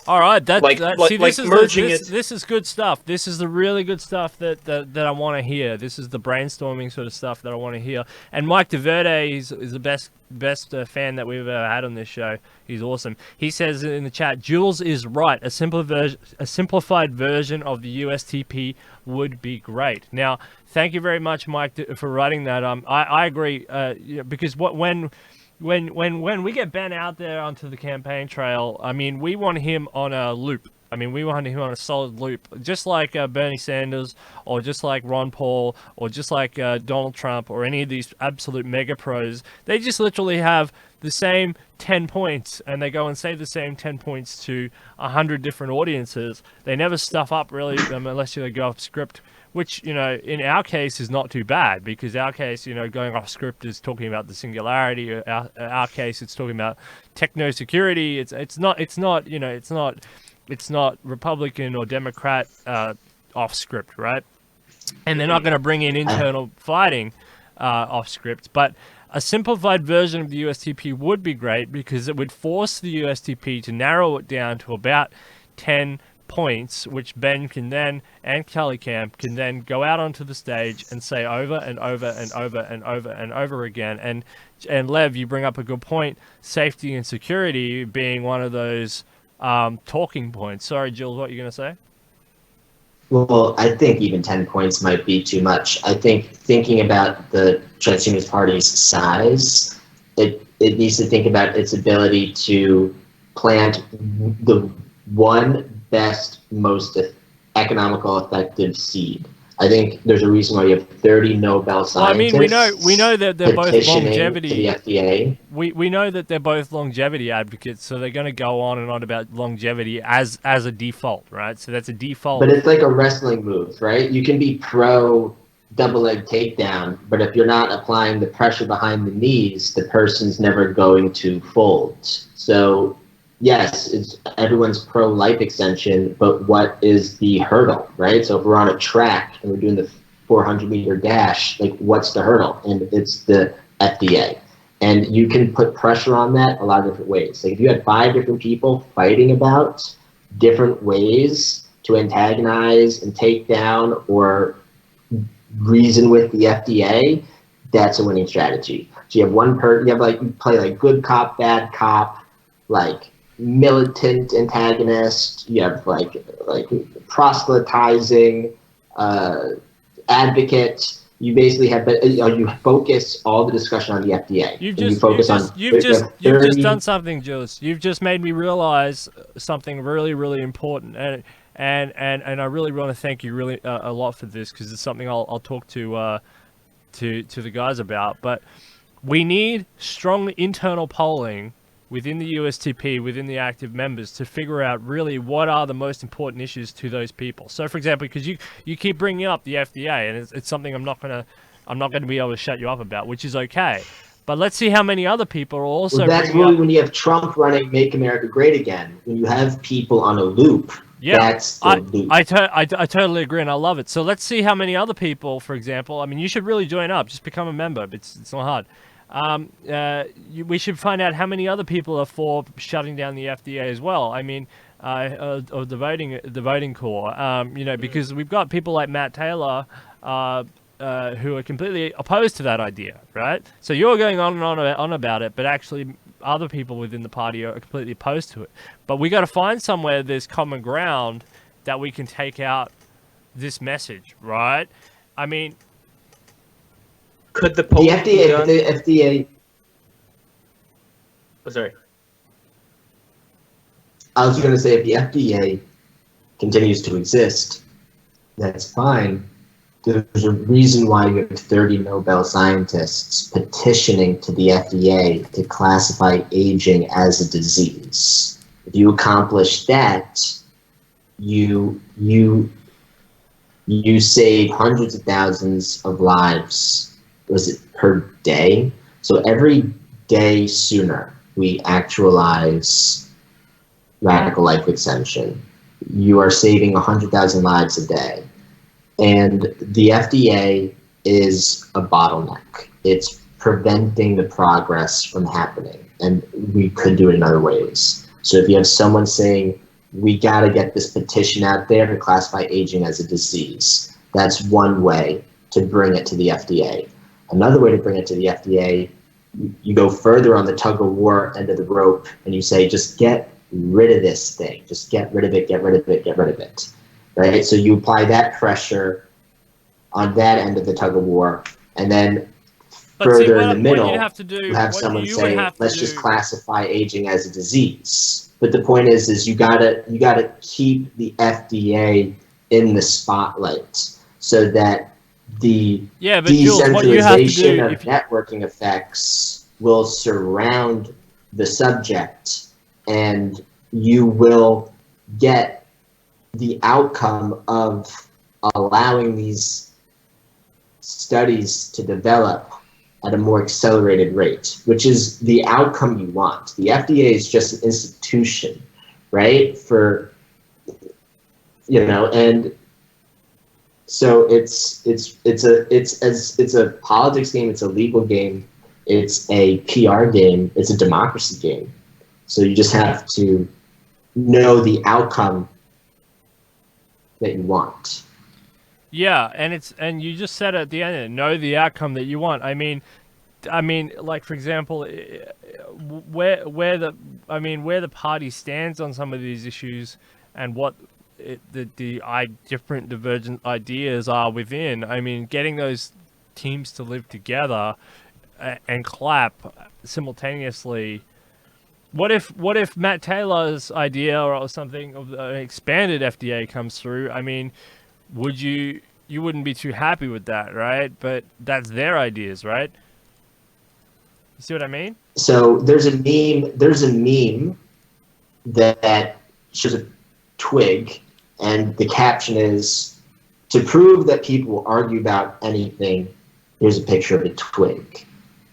All right, this is good stuff. This is the really good stuff that I want to hear. This is the brainstorming sort of stuff that I want to hear. And Mike DeVerde is the best fan that we've ever had on this show. He's awesome. He says in the chat, Jules is right. A simplified version of the USTP would be great. Now, thank you very much, Mike, for writing that. I agree. Because when we get Ben out there onto the campaign trail, I mean, we want him on a loop. I mean, we want him on a solid loop, just like Bernie Sanders, or just like Ron Paul, or just like Donald Trump, or any of these absolute mega pros. They just literally have the same 10 points, and they go and say the same 10 points to 100 different audiences. They never stuff up, really, unless they go off script, which, in our case is not too bad, because our case, going off script is talking about the singularity. Our case, it's talking about techno security. It's not Republican or Democrat off script, right? And they're not going to bring in internal fighting off script. But a simplified version of the USTP would be great, because it would force the USTP to narrow it down to about 10 points, which Ben can then, and Kelly Camp can then go out onto the stage and say over and over and over and over and over again. And Lev, you bring up a good point, safety and security being one of those talking points. Sorry, Jules, what are you going to say? Well, I think even 10 points might be too much. I think thinking about the Transhumanist Party's size, it needs to think about its ability to plant the one best, most economical, effective seed. I think there's a reason why you have 30 Nobel scientists. Well, I mean, we know that they're both longevity. To the FDA. We know that they're both longevity advocates, so they're going to go on and on about longevity as a default, right? So that's a default. But it's like a wrestling move, right? You can be pro double leg takedown, but if you're not applying the pressure behind the knees, the person's never going to fold. So yes, everyone's pro life extension, but what is the hurdle, right? So if we're on a track and we're doing the 400-meter dash, like, what's the hurdle? And it's the FDA. And you can put pressure on that a lot of different ways. Like, if you had 5 different people fighting about different ways to antagonize and take down or reason with the FDA, that's a winning strategy. So you have one you have like, you play like good cop, bad cop, like militant antagonist, you have like proselytizing advocate. You basically have, you focus all the discussion on the FDA. You've just done something, Jules. You've just made me realize something really, really important, and I really want to thank you really a lot for this, because it's something I'll talk to the guys about. But we need strong internal polling within the USTP, within the active members, to figure out really what are the most important issues to those people. So, for example, because you keep bringing up the FDA, and it's something I'm not gonna be able to shut you up about, which is okay. But let's see how many other people are also. Well, that's really when you have Trump running "Make America Great Again." When you have people on a loop. Yeah, that's the loop. I totally agree, and I love it. So let's see how many other people, for example. I mean, you should really join up. Just become a member. It's not hard. We should find out how many other people are for shutting down the FDA as well. I mean, or the voting core. You know, because we've got people like Matt Taylor, who are completely opposed to that idea, right? So you're going on and on about it, but actually other people within the party are completely opposed to it. But we got to find somewhere there's common ground that we can take out this message, right? I mean, could the FDA? Oh, sorry. I was going to say, if the FDA continues to exist, that's fine. There's a reason why you have 30 Nobel scientists petitioning to the FDA to classify aging as a disease. If you accomplish that, you save hundreds of thousands of lives. Was it per day? So every day sooner we actualize radical life extension, you are saving 100,000 lives a day. And the FDA is a bottleneck. It's preventing the progress from happening, and we could do it in other ways. So if you have someone saying, we got to get this petition out there to classify aging as a disease, that's one way to bring it to the FDA. Another way to bring it to the FDA, you go further on the tug of war end of the rope, and you say, just get rid of this thing. Just get rid of it, get rid of it, get rid of it. Right? So you apply that pressure on that end of the tug of war, and then further in the middle, you have someone say, let's just classify aging as a disease. But the point is you gotta keep the FDA in the spotlight so that the decentralization of networking effects will surround the subject, and you will get the outcome of allowing these studies to develop at a more accelerated rate, which is the outcome you want. The FDA is just an institution, right? And so it's a politics game, it's a legal game, it's a PR game, it's a democracy game. So you just have to know the outcome that you want. Yeah, and you just said at the end, know the outcome that you want. I mean, like, for example, where the party stands on some of these issues, and what different divergent ideas are within. I mean, getting those teams to live together and clap simultaneously. What if Matt Taylor's idea or something of an expanded FDA comes through? I mean, you wouldn't be too happy with that, right? But that's their ideas, right? You see what I mean? So there's a meme that shows a twig, and the caption is, to prove that people will argue about anything, here's a picture of a twig.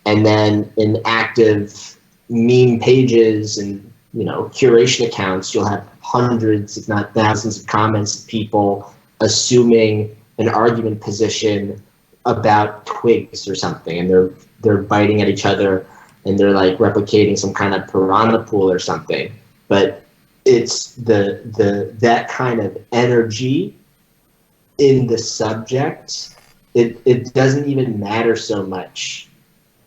And then in active meme pages and curation accounts, you'll have hundreds, if not thousands, of comments of people assuming an argument position about twigs or something, and they're biting at each other, and they're like replicating some kind of piranha pool or something. But it's that kind of energy in the subject. It doesn't even matter so much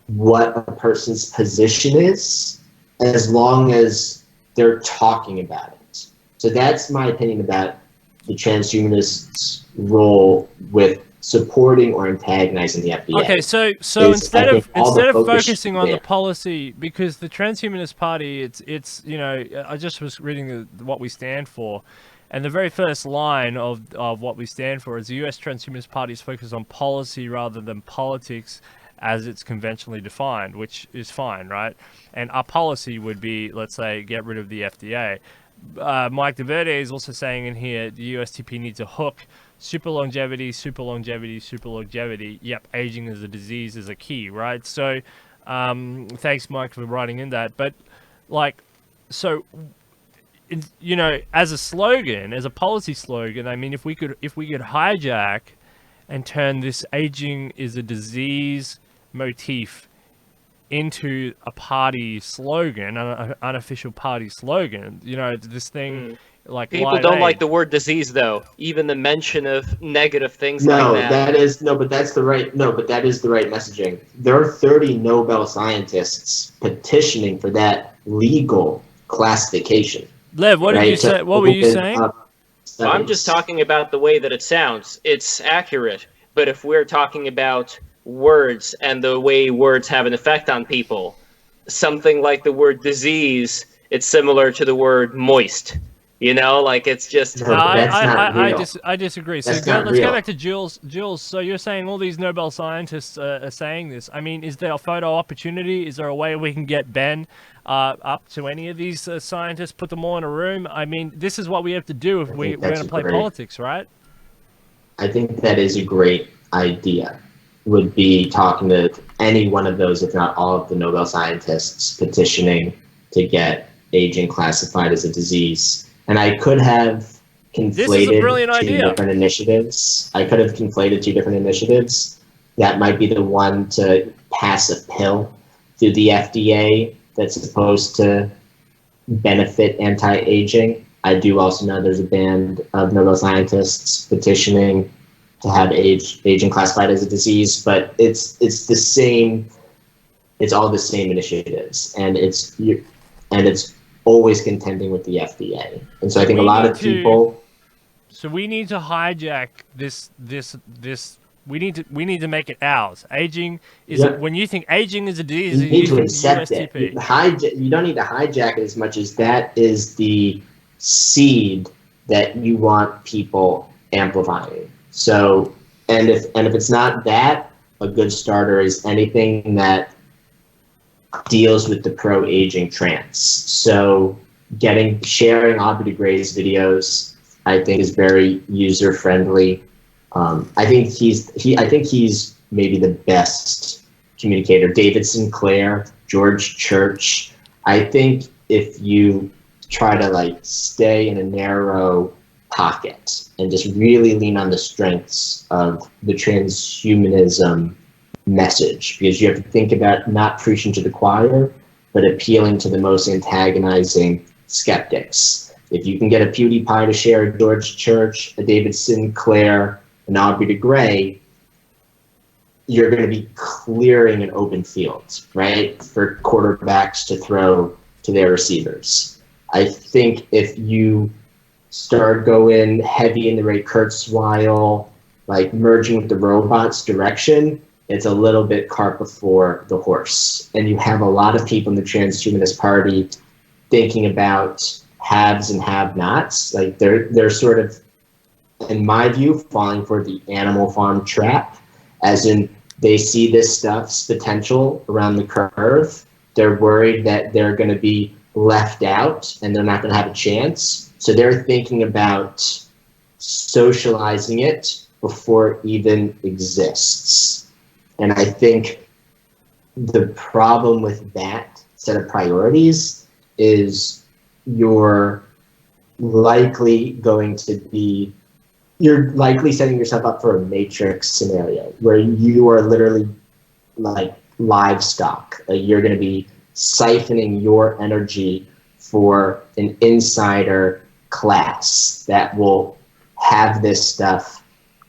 what a person's position is, as long as they're talking about it. So that's my opinion about the transhumanists' role with supporting or antagonizing the FDA. Okay, so instead of focusing on the policy, because the Transhumanist Party, it's you know, I just was reading what we stand for, and the very first line of what we stand for is the U.S. Transhumanist Party is focused on policy rather than politics, as it's conventionally defined, which is fine, right? And our policy would be, let's say, get rid of the FDA. Mike DeVerde is also saying in here the USTP needs a hook. Super longevity, super longevity, super longevity. Yep, aging as a disease is a key, right? So, thanks, Mike, for writing in that. But, like, so, you know, as a slogan, as a policy slogan, I mean, if we could hijack and turn this aging is a disease motif into a party slogan, an unofficial party slogan, you know, this thing. Like people don't like the word disease, though. Even the mention of negative things like that. That is but that is the right messaging. There are 30 Nobel scientists petitioning for that legal classification. Lev, what did you say? What were you saying? Well, I'm just talking about the way that it sounds. It's accurate, but if we're talking about words and the way words have an effect on people, something like the word disease, it's similar to the word moist. You know, like it's just. I disagree. So let's go back to Jules. Jules, so you're saying all these Nobel scientists are saying this. I mean, is there a photo opportunity? Is there a way we can get Ben up to any of these scientists, put them all in a room? I mean, this is what we have to do if we're going to play politics, right? I think that is a great idea. Would be talking to any one of those, if not all of the Nobel scientists, petitioning to get aging classified as a disease. And I could have conflated two different initiatives. That might be the one to pass a pill through the FDA that's supposed to benefit anti-aging. I do also know there's a band of Nobel scientists petitioning to have aging classified as a disease, but it's the same. It's all the same initiatives, and it's always contending with the FDA. And so I think a lot of people. So we need to hijack this. We need to make it ours. Aging is when you think aging is a disease, you need to accept it. You don't need to hijack it as much as that is the seed that you want people amplifying. So, and if it's not that, a good starter is anything that deals with the pro-aging trance. So sharing Aubrey de Grey's videos, I think, is very user friendly. I think he's maybe the best communicator. David Sinclair, George Church. I think if you try to stay in a narrow pocket and just really lean on the strengths of the transhumanism message, because you have to think about not preaching to the choir, but appealing to the most antagonizing skeptics. If you can get a PewDiePie to share a George Church, a David Sinclair, an Aubrey de Grey, you're going to be clearing an open field, right, for quarterbacks to throw to their receivers. I think if you start going heavy in the Ray Kurzweil, merging with the robots direction, it's a little bit cart before the horse. And you have a lot of people in the Transhumanist Party thinking about haves and have-nots. They're sort of, in my view, falling for the Animal Farm trap, as in they see this stuff's potential around the curve. They're worried that they're going to be left out and they're not going to have a chance. So they're thinking about socializing it before it even exists. And I think the problem with that set of priorities is you're likely setting yourself up for a matrix scenario where you are literally like livestock. You're going to be siphoning your energy for an insider class that will have this stuff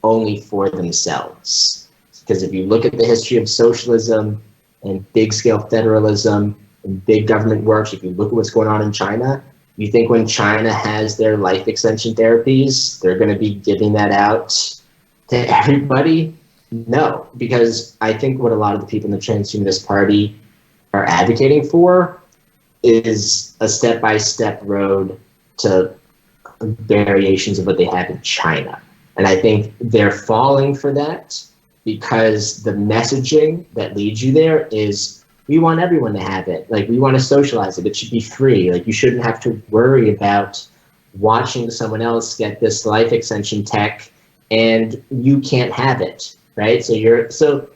only for themselves. Because if you look at the history of socialism and big-scale federalism and big government works, if you look at what's going on in China, you think when China has their life extension therapies, they're going to be giving that out to everybody? No, because I think what a lot of the people in the transhumanist party are advocating for is a step-by-step road to variations of what they have in China. And I think they're falling for that because the messaging that leads you there is, we want everyone to have it. Like, we want to socialize it. It should be free. Like, you shouldn't have to worry about watching someone else get this life extension tech and you can't have it, right? So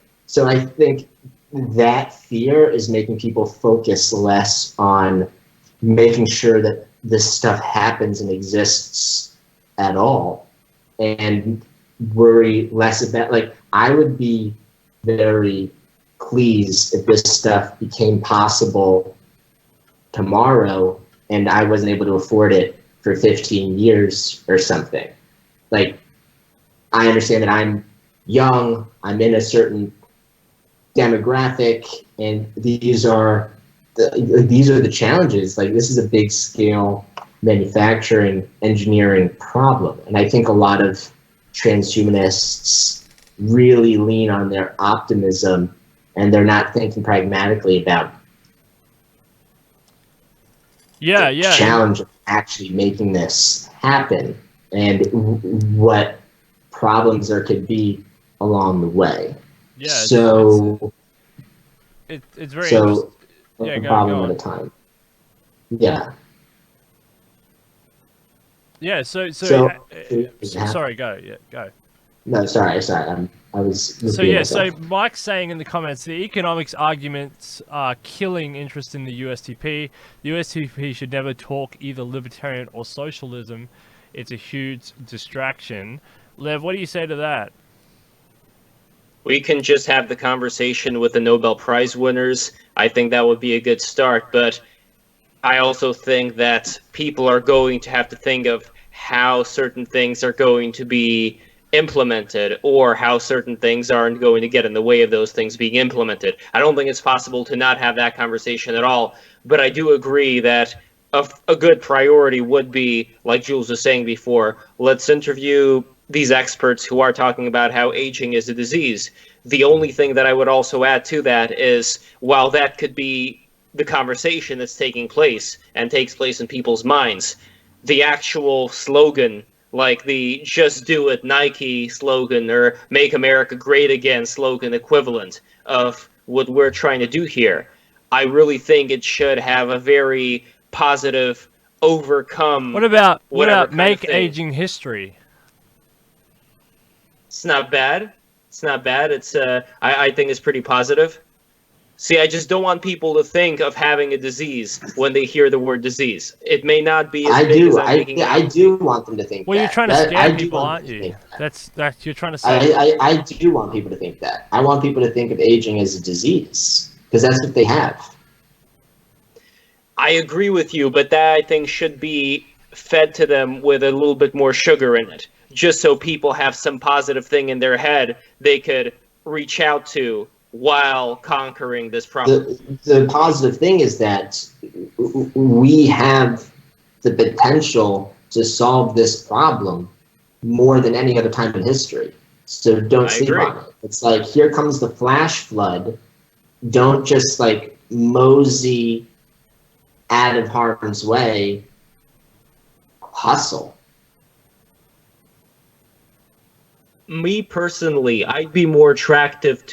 I think that fear is making people focus less on making sure that this stuff happens and exists at all, and worry less about, like, I would be very pleased if this stuff became possible tomorrow and I wasn't able to afford it for 15 years or something. Like, I understand that I'm young, I'm in a certain demographic, and these are the challenges. Like, this is a big scale manufacturing engineering problem, and I think a lot of transhumanists really lean on their optimism, and they're not thinking pragmatically about the challenge of actually making this happen and what problems there could be along the way. Yeah. So it's very interesting. Yeah, a problem at a time. Yeah. Yeah. So sorry. Go. Yeah. Go. No, sorry. I was. So Mike's saying in the comments, the economics arguments are killing interest in the USTP. The USTP should never talk either libertarian or socialism. It's a huge distraction. Lev, what do you say to that? We can just have the conversation with the Nobel Prize winners. I think that would be a good start, but I also think that people are going to have to think of how certain things are going to be implemented, or how certain things aren't going to get in the way of those things being implemented. I don't think it's possible to not have that conversation at all, but I do agree that a good priority would be, like Jules was saying before, let's interview these experts who are talking about how aging is a disease. The only thing that I would also add to that is, while that could be the conversation that's taking place and takes place in people's minds, the actual slogan, like the "Just Do It" Nike slogan or "Make America Great Again" slogan equivalent of what we're trying to do here, I really think it should have a very positive overcome. What about make aging history? It's not bad. It's not bad. It's I think it's pretty positive. See, I just don't want people to think of having a disease when they hear the word disease. It may not be as big as I'm making it. I do want them to think well, that. You're trying to scare people, aren't you? That's you're trying to say. I do want people to think that. I want people to think of aging as a disease, because that's what they have. I agree with you, but that, I think, should be fed to them with a little bit more sugar in it, just so people have some positive thing in their head they could reach out to while conquering this problem. The positive thing is that we have the potential to solve this problem more than any other time in history. So don't sleep on it. It's like, here comes the flash flood. Don't just like mosey out of harm's way. Hustle. Me personally, I'd be more attracted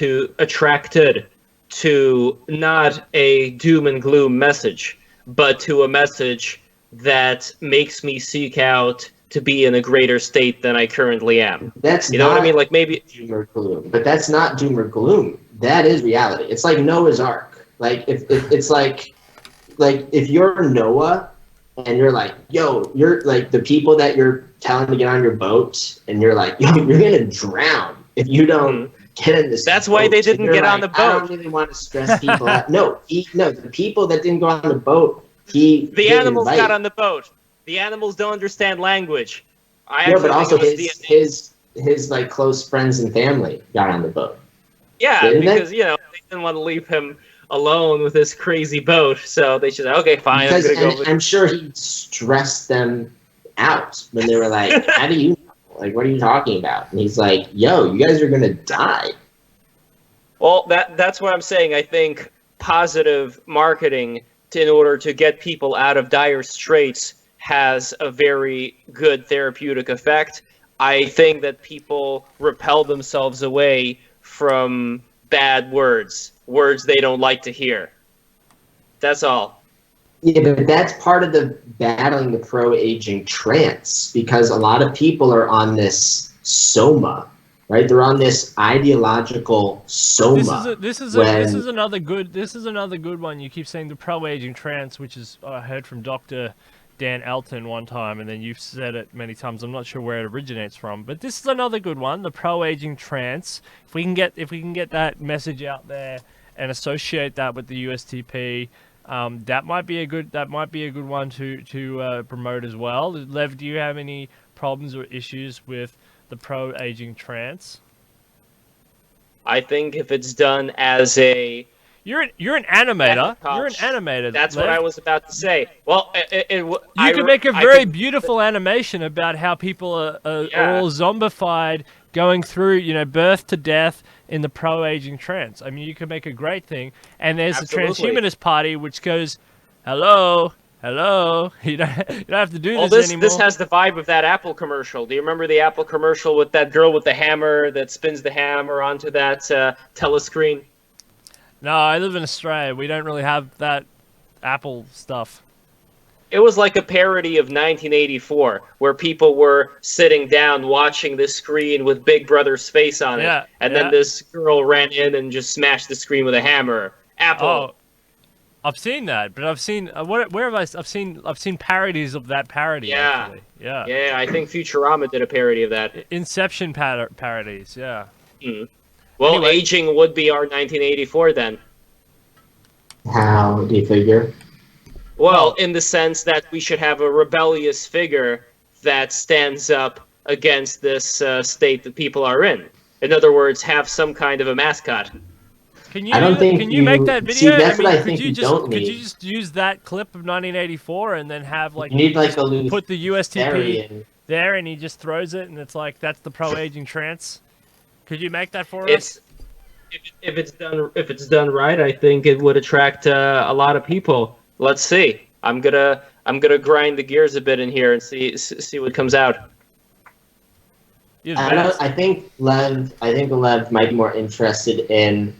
to not a doom and gloom message, but to a message that makes me seek out to be in a greater state than I currently am. That's, you know what I mean? Like, maybe doom or gloom, but that's not doom or gloom. That is reality. It's like Noah's Ark. Like, if it's like if you're Noah and you're like, yo, you're like the people that you're telling to get on your boat, and you're like, yo, you're gonna drown if you don't get in this. That's boat. why they didn't get on the boat. I don't really want to stress people out. No, the people that didn't go on the boat The animals got on the boat. The animals don't understand language. But also his like close friends and family got on the boat. Yeah, because they didn't want to leave him alone with this crazy boat, so they said, "Okay, fine, I'm gonna go." I'm sure he stressed them out when they were like, "How do you know? Like, what are you talking about?" And he's like, "Yo, you guys are gonna die." Well, that's what I'm saying. I think positive marketing in order to get people out of dire straits has a very good therapeutic effect. I think that people repel themselves away from bad words they don't like to hear. That's all. Yeah, but that's part of the battling the pro-aging trance, because a lot of people are on this soma, right? They're on this ideological soma. This is another good one. You keep saying the pro-aging trance, which is I heard from Dr. Dan Elton one time, and then you've said it many times. I'm not sure where it originates from, but this is another good one. The pro-aging trance. If we can get that message out there and associate that with the USTP, that might be a good one to promote as well. Lev, do you have any problems or issues with the pro-aging trance? I think if it's done as a You're an animator. You're an animator. That's Lev. What I was about to say. Well, you could make a very beautiful animation about how people are all zombified, going through birth to death in the pro-aging trance. I mean, you could make a great thing. And there's the transhumanist-party, which goes, hello. You don't have to do this anymore. This has the vibe of that Apple commercial. Do you remember the Apple commercial with that girl with the hammer that spins the hammer onto that telescreen? No, I live in Australia. We don't really have that Apple stuff. It was like a parody of 1984, where people were sitting down watching the screen with Big Brother's face on it, and then this girl ran in and just smashed the screen with a hammer. Apple. Oh, I've seen that, but I've seen where have I've seen parodies of that parody. Yeah, actually. Yeah. Yeah, I think Futurama did a parody of that. Inception parodies. Yeah. Mm. Well, anyway, aging would be our 1984 then. How do you figure? Well, in the sense that we should have a rebellious figure that stands up against this state that people are in. In other words, have some kind of a mascot. Can you make that video? See, that's what I think you don't need. Could you just use that clip of 1984 and then have like you need like put the USTP there and he just throws it and it's like that's the pro-aging trance? Could you make that for us? If it's done right, I think it would attract a lot of people. Let's see. I'm gonna grind the gears a bit in here and see what comes out. I think Lev might be more interested in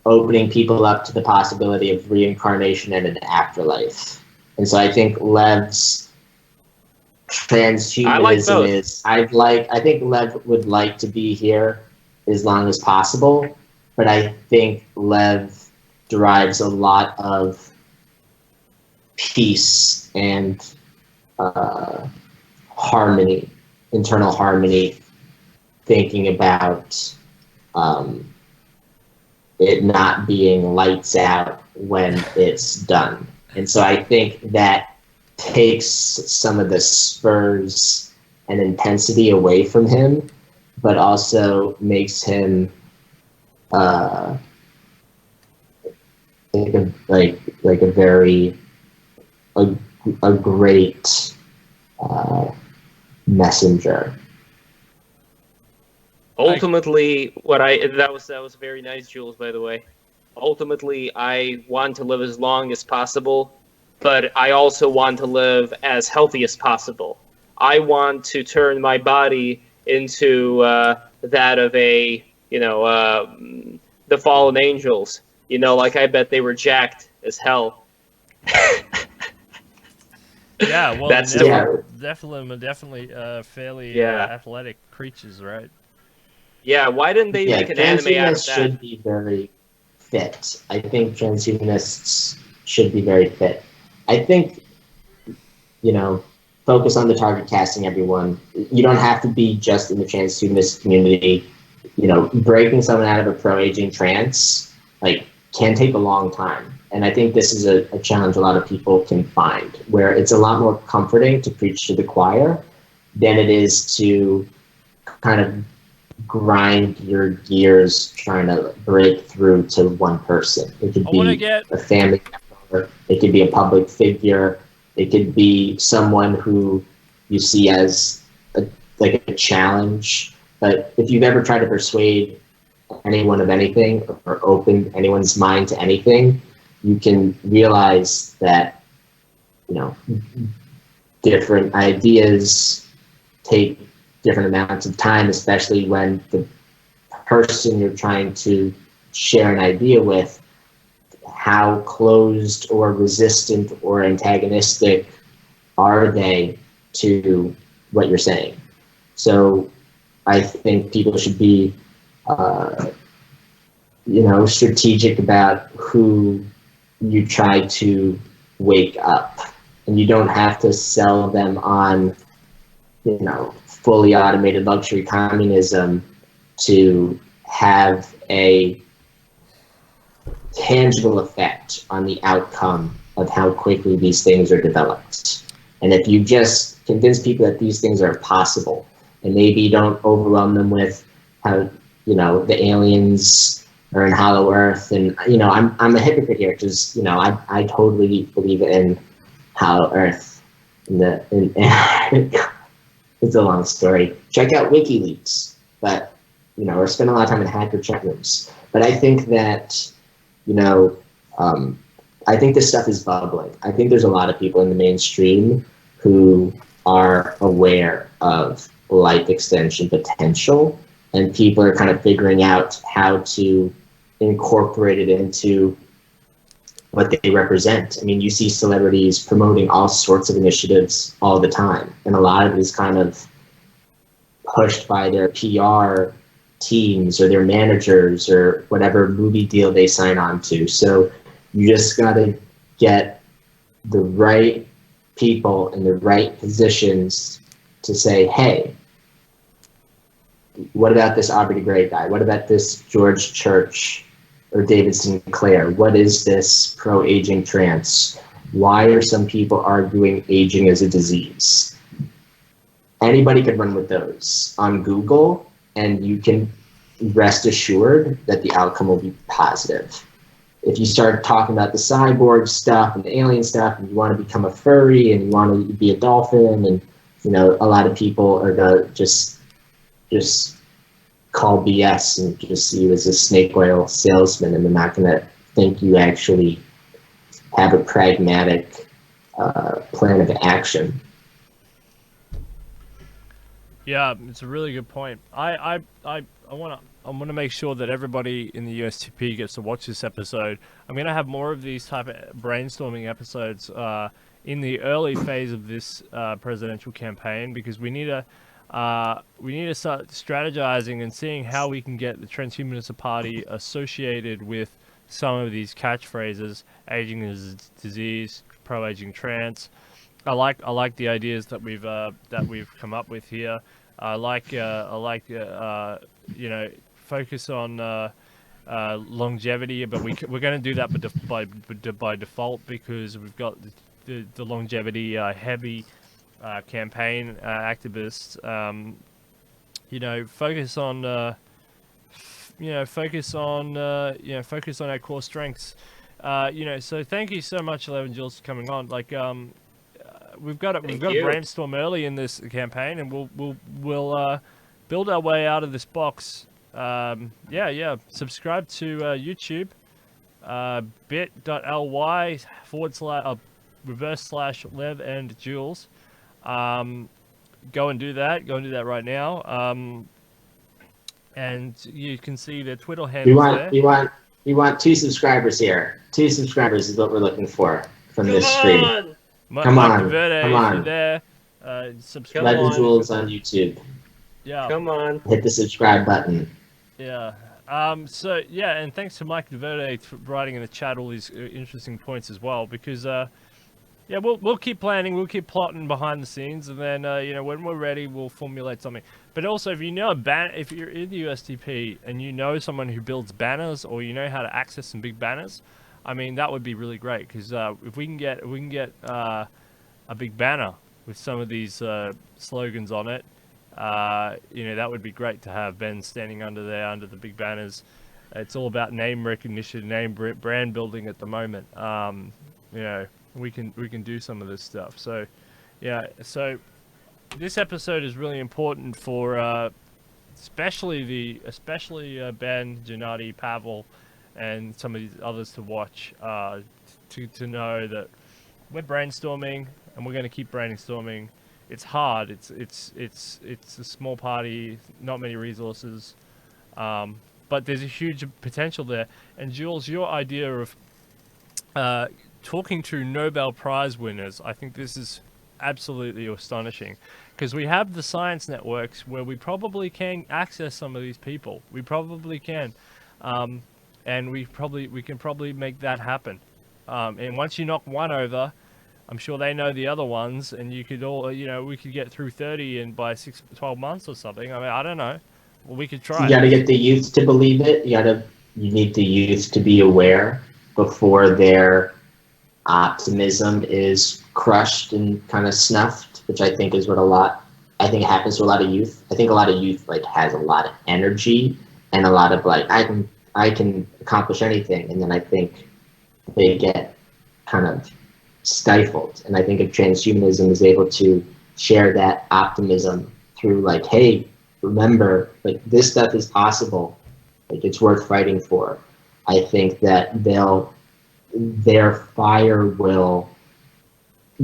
opening people up to the possibility of reincarnation and an afterlife, and so I think Lev's transhumanism is. I think Lev would like to be here as long as possible, but I think Lev derives a lot of peace and harmony, internal harmony, thinking about it not being lights out when it's done. And so I think that takes some of the spurs and intensity away from him, but also makes him a great messenger. Ultimately, that was very nice, Jules, by the way. Ultimately, I want to live as long as possible, but I also want to live as healthy as possible. I want to turn my body into that of the fallen angels. Like I bet they were jacked as hell. Yeah, well, definitely fairly athletic creatures, right? Yeah, why didn't they make an anime out of that? Transhumanists should be very fit. I think transhumanists should be very fit. I think, focus on the target casting, everyone. You don't have to be just in the transhumanist community. Breaking someone out of a pro-aging trance, like, can take a long time. And I think this is a challenge a lot of people can find, where it's a lot more comforting to preach to the choir than it is to kind of grind your gears trying to break through to one person. It could be a family member, it could be a public figure, it could be someone who you see as like a challenge. But if you've ever tried to persuade anyone of anything or open anyone's mind to anything, you can realize that, you know, different ideas take different amounts of time, especially when the person you're trying to share an idea with, how closed or resistant or antagonistic are they to what you're saying. So I think people should be, strategic about who you try to wake up. And you don't have to sell them on, fully automated luxury communism to have a tangible effect on the outcome of how quickly these things are developed. And if you just convince people that these things are possible, and maybe don't overwhelm them with how, the aliens are in Hollow Earth, and I'm a hypocrite here because I totally believe in Hollow Earth. It's a long story. Check out WikiLeaks, but or spend a lot of time in hacker chat rooms. But I think that I think this stuff is bubbling. I think there's a lot of people in the mainstream who are aware of life extension potential, and people are kind of figuring out how to incorporate it into what they represent. I mean, you see celebrities promoting all sorts of initiatives all the time, and a lot of it is kind of pushed by their PR teams or their managers or whatever movie deal they sign on to. So you just got to get the right people in the right positions to say, hey, what about this Aubrey de Grey guy? What about this George Church or David Sinclair? What is this pro-aging trance? Why are some people arguing aging is a disease? Anybody could run with those on Google, and you can rest assured that the outcome will be positive. If you start talking about the cyborg stuff and the alien stuff, and you want to become a furry and you want to be a dolphin, and a lot of people are gonna just call BS and just see you as a snake oil salesman, and they're not gonna think you actually have a pragmatic plan of action. Yeah, it's a really good point. I want to make sure that everybody in the USTP gets to watch this episode. I'm going to have more of these type of brainstorming episodes in the early phase of this presidential campaign, because we need to start strategizing and seeing how we can get the transhumanist-party associated with some of these catchphrases: aging is a disease, pro-aging trance. I like the ideas that we've come up with here. I like focus on longevity, but we're going to do that by default, because we've got the longevity heavy campaign activists. Focus on our core strengths. So thank you so much, Eleven Jules, for coming on. We've got to brainstorm early in this campaign, and we'll build our way out of this box. Subscribe to YouTube, bit.ly/Lev and Jules. Go and do that. Go and do that right now. And you can see the Twitter handles We want 2 subscribers here. 2 subscribers is what we're looking for from this stream. Come on. If you're there, subscribe. Legend Jules on YouTube. Yeah. Come on. Hit the subscribe button. Yeah. And thanks to Mike DeVerde for writing in the chat all these interesting points as well, because Yeah, we'll keep planning, we'll keep plotting behind the scenes, and then when we're ready, we'll formulate something. But also, if you know if you're in the USTP and you know someone who builds banners, or you know how to access some big banners, I mean that would be really great. Because if we can get a big banner with some of these slogans on it, that would be great to have Ben standing under the big banners. It's all about name recognition, brand building at the moment. We can do some of this stuff. So, yeah. So, this episode is really important for especially Ben, Gennady, Pavel, and some of these others to watch. To know that we're brainstorming and we're going to keep brainstorming. It's hard. It's a small party, not many resources, but there's a huge potential there. And Jules, your idea of talking to Nobel Prize winners, I think this is absolutely astonishing, because we have the science networks where we probably can access some of these people. We probably can, and we can probably make that happen. And once you knock one over, I'm sure they know the other ones, and you could all, we could get through 30 in by 12 months or something. I mean, I don't know. Well, we could try. You got to get the youth to believe it. You need the youth to be aware before their optimism is crushed and kind of snuffed, which I think is I think happens to a lot of youth. I think a lot of youth has a lot of energy and a lot of I can accomplish anything, and then I think they get kind of stifled. And I think if transhumanism is able to share that optimism through hey, remember, this stuff is possible, it's worth fighting for, I think that their fire will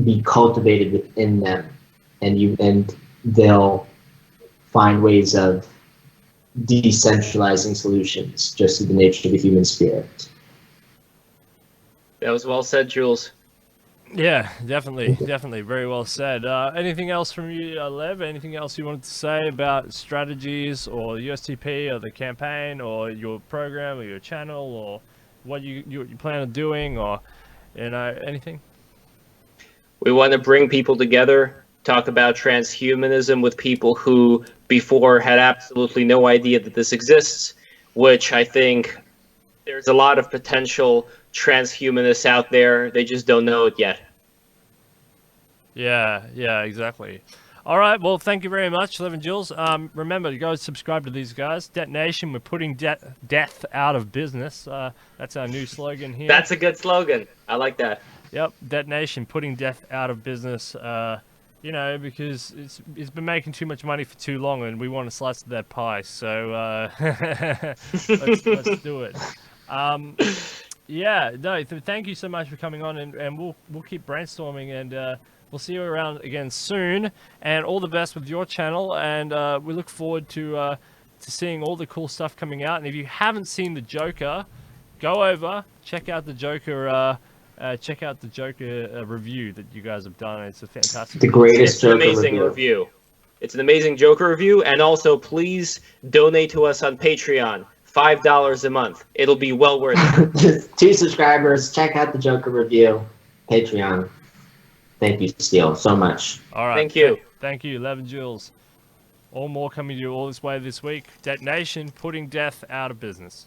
be cultivated within them, and they'll find ways of decentralizing solutions just through the nature of the human spirit. That was well said, Jules. Yeah, definitely, very well said. Anything else from you, Lev? Anything else you wanted to say about strategies, or USTP, or the campaign, or your program, or your channel, or what you plan on doing, or anything? We want to bring people together, talk about transhumanism with people who before had absolutely no idea that this exists, which I think there's a lot of potential transhumanists out there. They just don't know it yet. Yeah, exactly. All right, well, thank you very much, Lev and Jules. Remember to go subscribe to these guys. Detonation, we're putting death out of business. That's our new slogan here. That's a good slogan. I like that. Yep, Detonation, putting death out of business. Because it's been making too much money for too long, and we want a slice of that pie. So let's do it. Thank you so much for coming on, and we'll keep brainstorming, and we'll see you around again soon. And all the best with your channel, and we look forward to seeing all the cool stuff coming out. And if you haven't seen the Joker, go over, check out the Joker. Check out the Joker review that you guys have done. It's a fantastic. The greatest Joker review. It's an amazing Joker review, and also please donate to us on Patreon. $5 a month. It'll be well worth it. Just 2 subscribers. Check out the Joker review. Patreon. Thank you, Steele, so much. All right. Thank you. Thank you, Lev and Jules. All more coming to you all this way this week. Detonation, putting death out of business.